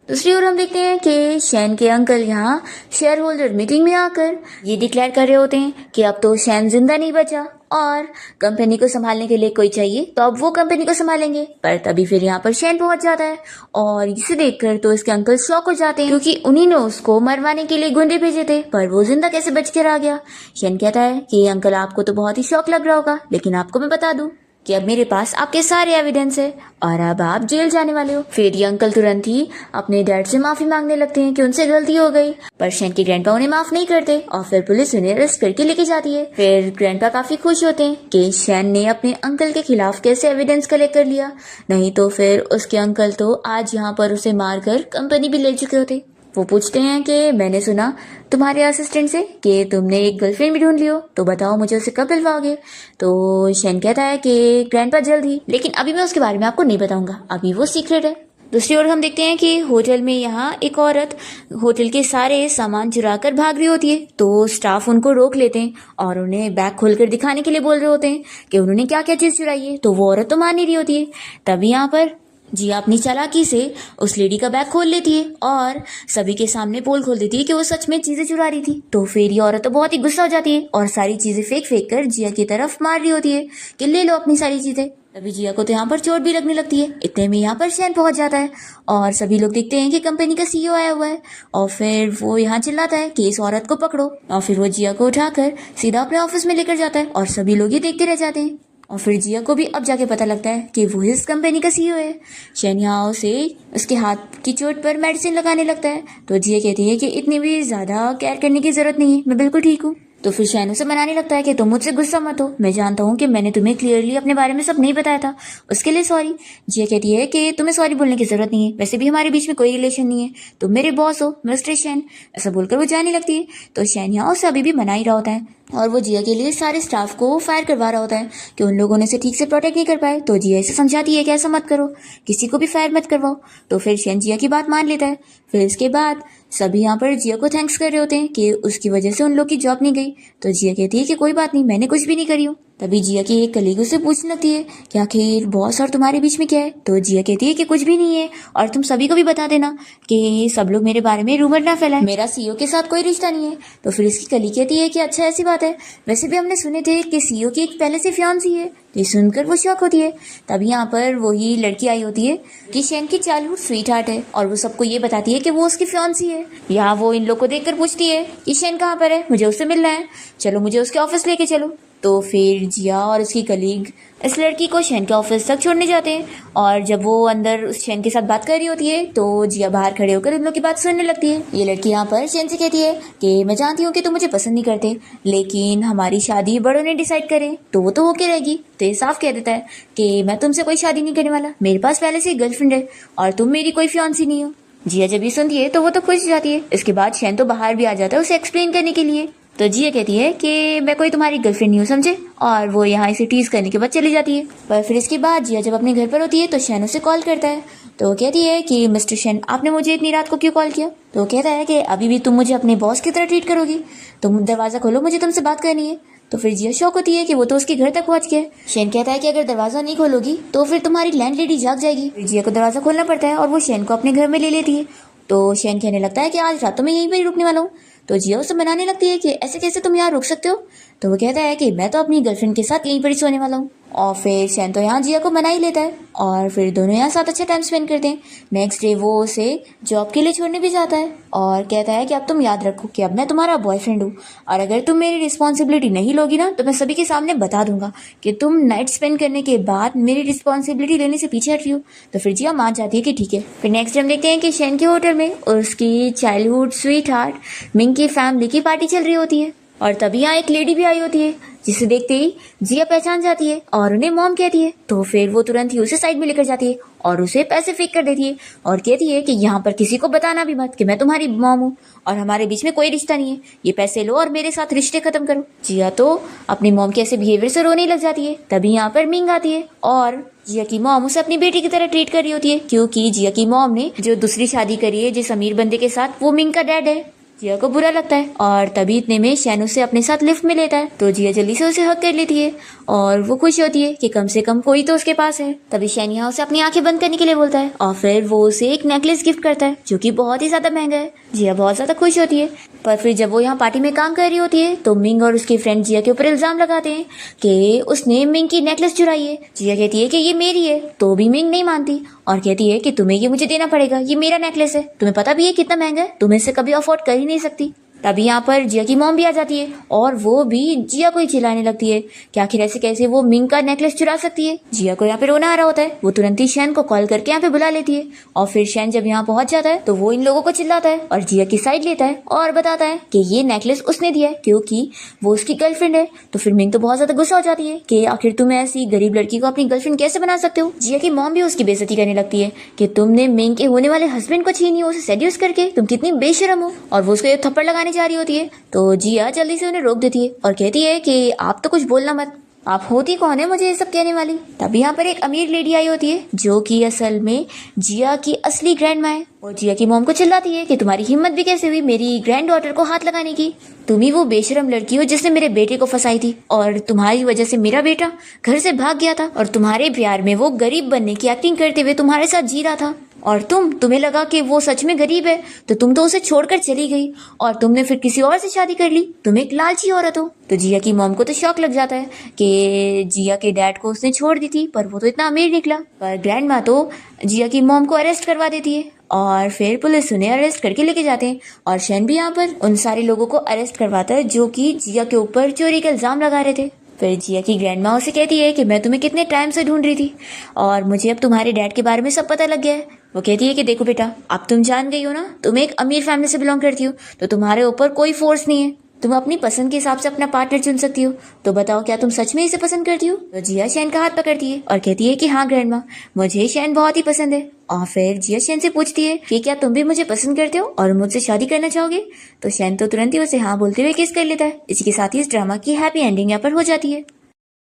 दूसरी ओर हम देखते हैं कि शैन के अंकल यहाँ शेयर होल्डर मीटिंग में आकर ये डिक्लेयर कर रहे होते हैं कि अब तो शैन जिंदा नहीं बचा और कंपनी को संभालने के लिए कोई चाहिए तो अब वो कंपनी को संभालेंगे। पर तभी फिर यहाँ पर शैन पहुंच जाता है और इसे देखकर तो इसके अंकल शॉक हो जाते हैं क्योंकि उन्हीं ने उसको मरवाने के लिए गुंडे भेजे थे, पर वो जिंदा कैसे बच कर आ गया। शैन कहता है कि अंकल आपको तो बहुत ही शौक लग रहा होगा, लेकिन आपको मैं बता दूं कि अब मेरे पास आपके सारे एविडेंस है और अब आप जेल जाने वाले हो। फिर ये अंकल तुरंत ही अपने डैड से माफी मांगने लगते हैं कि उनसे गलती हो गई, पर शैन के ग्रैंडपा उन्हें माफ नहीं करते और फिर पुलिस उन्हें अरेस्ट करके लेके जाती है। फिर ग्रैंडपा काफी खुश होते हैं कि शैन ने अपने अंकल के खिलाफ कैसे एविडेंस कलेक्ट कर लिया, नहीं तो फिर उसके अंकल तो आज यहाँ पर उसे मारकर कंपनी भी ले चुके होते। वो पूछते हैं कि मैंने सुना तुम्हारे असिस्टेंट से कि तुमने एक गर्लफ्रेंड भी ढूंढ लियो, तो बताओ मुझे उसे कब मिलवाओगे। तो शैन कहता है कि ग्रैंडपा जल्द ही, लेकिन अभी मैं उसके बारे में आपको नहीं बताऊंगा, अभी वो सीक्रेट है। दूसरी ओर हम देखते हैं कि होटल में यहाँ एक औरत होटल के सारे सामान चुरा कर भाग रही होती है। तो स्टाफ उनको रोक लेते हैं और उन्हें बैग खोलकर दिखाने के लिए बोल रहे होते हैं कि उन्होंने क्या क्या चीज चुराई है। तो वो औरत तो मान नहीं रही होती है। तभी यहाँ पर जिया अपनी चालाकी से उस लेडी का बैग खोल लेती है और सभी के सामने पोल खोल देती है कि वो सच में चीजें चुरा रही थी। तो फिर ये औरत तो बहुत ही गुस्सा हो जाती है और सारी चीजें फेंक फेंक कर जिया की तरफ मार रही होती है कि ले लो अपनी सारी चीजें। तभी जिया को तो यहाँ पर चोट भी लगने लगती है। इतने में यहाँ पर शैन पहुंच जाता है और सभी लोग देखते हैं कि कंपनी का सीईओ आया हुआ है और फिर वो यहाँ चिल्लाता है कि इस औरत को पकड़ो और फिर वो जिया को उठाकर सीधा अपने ऑफिस में लेकर जाता है और सभी लोग ये देखते रह जाते हैं। और फिर जिया को भी अब जाके पता लगता है कि वो इस कंपनी का सीईओ है। शैन यहाँ उसे उसके हाथ की चोट पर मेडिसिन लगाने लगता है। तो जिया कहती है कि इतनी भी ज्यादा केयर करने की जरूरत नहीं है, मैं बिल्कुल ठीक हूँ। तो फिर शैन उसे मनाने लगता है कि तुम मुझसे गुस्सा मत हो, मैं जानता हूँ कि मैंने तुम्हें क्लियरली अपने बारे में सब नहीं बताया था, उसके लिए सॉरी। जिया कहती है कि तुम्हें सॉरी बोलने की जरूरत नहीं है, वैसे भी हमारे बीच में कोई रिलेशन नहीं है, तुम मेरे बॉस हो मिस्टर शैन। ऐसा बोलकर वो जाने लगती है। तो शैन यहाँ उसे अभी भी मना ही रहा होता है और वो जिया के लिए सारे स्टाफ को फायर करवा रहा होता है कि उन लोगों ने इसे ठीक से प्रोटेक्ट नहीं कर पाए। तो जिया इसे समझाती है कि ऐसा मत करो, किसी को भी फायर मत करवाओ। तो फिर शैन जिया की बात मान लेता है। फिर इसके बाद सभी यहाँ पर जिया को थैंक्स कर रहे होते हैं कि उसकी वजह से उन लोग की जॉब नहीं गई। तो जिया कहती है कि कोई बात नहीं, मैंने कुछ भी नहीं करी हूँ। तभी जिया की एक कलीग उसे पूछने लगती है कि आखिर बॉस और तुम्हारे बीच में क्या है। तो जिया कहती है कि कुछ भी नहीं है और तुम सभी को भी बता देना कि सब लोग मेरे बारे में रूमर ना फैलाएं, मेरा सीईओ के साथ कोई रिश्ता नहीं है। तो फिर इसकी कलीग कहती है कि अच्छा ऐसी बात है, वैसे भी हमने सुने थे कि सीईओ की एक पहले से फियांसी है। तो ये सुनकर वो शॉक होती है। तभी यहाँ पर वही लड़की आई होती है कि शेन की चाइल्डहुड स्वीट हार्ट है और वो सबको ये बताती है कि वो उसकी फियांसी है। यहाँ वो इन लोग को देखकर पूछती है कि शेन कहाँ पर है, मुझे उससे मिलना है, चलो मुझे उसके ऑफिस लेके चलो। तो फिर जिया और उसकी कलीग इस लड़की को शेन के ऑफिस तक छोड़ने जाते हैं और जब वो अंदर उस शेन के साथ बात कर रही होती है तो जिया बाहर खड़े होकर उन लोग की बात सुनने लगती है। ये लड़की यहाँ पर शेन से कहती है कि मैं जानती हूँ कि तुम मुझे पसंद नहीं करते, लेकिन हमारी शादी बड़ों ने डिसाइड करे तो वो तो होके रहेगी। तो ये साफ कह देता है कि मैं तुमसे कोई शादी नहीं करने वाला, मेरे पास पहले से गर्लफ्रेंड है और तुम मेरी कोई फियांसी नहीं हो। जिया जब ये सुनती है तो वो तो खुश जाती है। इसके बाद शेन तो बाहर भी आ जाता है उसे एक्सप्लेन करने के लिए। तो जिया कहती है कि मैं कोई तुम्हारी गर्लफ्रेंड नहीं हूँ, समझे, और वो यहाँ इसे टीज करने के बाद चली जाती है। पर फिर इसके बाद जिया जब अपने घर पर होती है तो शेन उसे कॉल करता है। तो वो कहती है कि मिस्टर शेन, आपने मुझे इतनी रात को क्यों कॉल किया। तो वो कहता है कि अभी भी तुम मुझे अपने बॉस की तरह ट्रीट करोगी, तुम दरवाजा खोलो, मुझे तुमसे बात करनी है। तो फिर जिया शौक होती है कि वो तो उसके घर तक पहुंच गया। शेन कहता है कि अगर दरवाजा नहीं खोलोगी तो फिर तुम्हारी लैंडलेडी जाग जाएगी। फिर जिया को दरवाजा खोलना पड़ता है और वो शेन को अपने घर में ले लेती है। तो शेन कहने लगता है कि आज रात तो मैं यहीं पर ही रुकने वाला हूँ। तो जिया उसे मनाने लगती है कि ऐसे कैसे तुम यहाँ रुक सकते हो। तो वो कहता है कि मैं तो अपनी गर्लफ्रेंड के साथ यहीं पर ही सोने वाला हूँ। और फिर शेन तो यहाँ जिया को मना ही लेता है और फिर दोनों यहाँ साथ अच्छा टाइम स्पेंड करते हैं। नेक्स्ट डे वो उसे जॉब के लिए छोड़ने भी जाता है और कहता है कि अब तुम याद रखो कि अब मैं तुम्हारा बॉयफ्रेंड हूँ और अगर तुम मेरी रिस्पॉन्सिबिलिटी नहीं लोगी ना तो मैं सभी के सामने बता दूंगा कि तुम नाइट स्पेंड करने के बाद मेरी रिस्पॉन्सिबिलिटी लेने से पीछे हट रही हो। तो फिर जिया मान जाती है कि ठीक है। फिर नेक्स्ट हम देखते हैं कि शेन के होटल में उसकी चाइल्डहुड स्वीट हार्ट मिंग की फैमिली की पार्टी चल रही होती है और तभी यहाँ एक लेडी भी आई होती है जिसे देखते ही जिया पहचान जाती है और उन्हें मॉम कहती है। तो फिर वो तुरंत ही उसे साइड में लेकर जाती है और उसे पैसे फेंक कर देती है और कहती है कि यहाँ पर किसी को बताना भी मत कि मैं तुम्हारी मॉम हूँ और हमारे बीच में कोई रिश्ता नहीं है, ये पैसे लो और मेरे साथ रिश्ते खत्म करो। जिया तो अपनी मॉम के ऐसे बिहेवियर से रोने लग जाती है। तभी यहाँ पर मिंग आती है और जिया की मॉम उसे अपनी बेटी की तरह ट्रीट कर रही होती है क्योंकि जिया की मॉम ने जो दूसरी शादी करी है जिस अमीर बंदे के साथ, वो मिंग का डैड है। जिया को बुरा लगता है और तभी इतने में शैन उसे अपने साथ लिफ्ट में लेता है। तो जिया जल्दी से उसे हक कर लेती है और वो खुश होती है कि कम से कम कोई तो उसके पास है। तभी शैन यहाँ उसे अपनी आंखें बंद करने के लिए बोलता है और फिर वो उसे एक नेकलेस गिफ्ट करता है जो कि बहुत ही ज्यादा महंगा है। जिया बहुत ज्यादा खुश होती है। पर फिर जब वो यहाँ पार्टी में काम कर रही होती है तो मिंग और उसके फ्रेंड जिया के ऊपर इल्जाम लगाते हैं कि उसने मिंग की नेकलेस चुराई है। जिया कहती है कि ये मेरी है, तो भी मिंग नहीं मानती और कहती है कि तुम्हें ये मुझे देना पड़ेगा, ये मेरा नेकलेस है, तुम्हें पता भी है कितना महंगा है, तुम इसे कभी अफोर्ड कर ही नहीं सकती। तभी यहाँ पर जिया की मॉम भी आ जाती है और वो भी जिया को ही चिल्लाने लगती है कि आखिर ऐसे कैसे वो मिंग का नेकलेस चुरा सकती है। जिया को यहाँ पे रोना आ रहा होता है। वो तुरंत ही शैन को कॉल करके यहाँ पे बुला लेती है और फिर शैन जब यहाँ पहुंच जाता है तो वो इन लोगों को चिल्लाता है और जिया की साइड लेता है और बताता है कि ये नेकलेस उसने दिया है क्योंकि वो उसकी गर्लफ्रेंड है। तो फिर मिंग तो बहुत ज्यादा गुस्सा हो जाती है कि आखिर तुम ऐसी गरीब लड़की को अपनी गर्लफ्रेंड कैसे बना सकते हो। जिया की मॉम भी उसकी बेइज्जती करने लगती है कि तुमने मिंग के होने वाले हस्बैंड को छीनी हो, उसे सेड्यूस करके, तुम कितनी बेशरम हो, और वो उसको एक थप्पड़ लगाने जा रही होती है। तो जिया जल्दी से उन्हें रोक देती है और कहती है कि आप तो कुछ बोलना मत, आप होती कौन है मुझे ये सब कहने वाली। तभी यहाँ पर एक अमीर लेडी आई होती है जो कि असल में जिया की असली ग्रैंड माँ है और जिया की मॉम को चिल्लाती है कि तुम्हारी हिम्मत भी कैसे हुई मेरी ग्रैंड डॉटर को हाथ लगाने की, तुम ही वो बेशरम लड़की हो जिसने मेरे बेटे को फंसाई थी और तुम्हारी वजह से मेरा बेटा घर से भाग गया था और तुम्हारे प्यार में वो गरीब बनने की एक्टिंग करते हुए तुम्हारे साथ जी रहा था और तुम्हें लगा कि वो सच में गरीब है तो तुम तो उसे छोड़कर चली गई और तुमने फिर किसी और से शादी कर ली, तुम एक लालची औरत हो। तो जिया की मॉम को तो शौक लग जाता है कि जिया के डैड को उसने छोड़ दी थी पर वो तो इतना अमीर निकला। पर ग्रैंड माँ तो जिया की मॉम को अरेस्ट करवा देती है और फिर पुलिस उन्हें अरेस्ट करके लेके जाते हैं और शैन भी यहाँ पर उन सारे लोगों को अरेस्ट करवाता है जो कि जिया के ऊपर चोरी का इल्जाम लगा रहे थे। फिर जिया की ग्रैंड माँ उसे कहती है कि मैं तुम्हें कितने टाइम से ढूंढ रही थी और मुझे अब तुम्हारे डैड के बारे में सब पता लग गया है। वो कहती है कि देखो बेटा, अब तुम जान गई हो ना, तुम एक अमीर फैमिली से बिलोंग करती हो तो तुम्हारे ऊपर कोई फोर्स नहीं है, तुम अपनी पसंद के हिसाब से अपना पार्टनर चुन सकती हो। तो बताओ क्या तुम सच में इसे पसंद करती हो। तो जिया शैन का हाथ पकड़ती है और कहती है कि हाँ ग्रैंड माँ, मुझे शैन बहुत ही पसंद है। और फिर जिया शैन से पूछती है कि क्या तुम भी मुझे पसंद करते हो और मुझसे शादी करना चाहोगे। तो शैन तो तुरंत ही उसे हाँ बोलते हुए किस कर लेता है। इसी के साथ ही इस ड्रामा की हैप्पी एंडिंग यहाँ पर हो जाती है।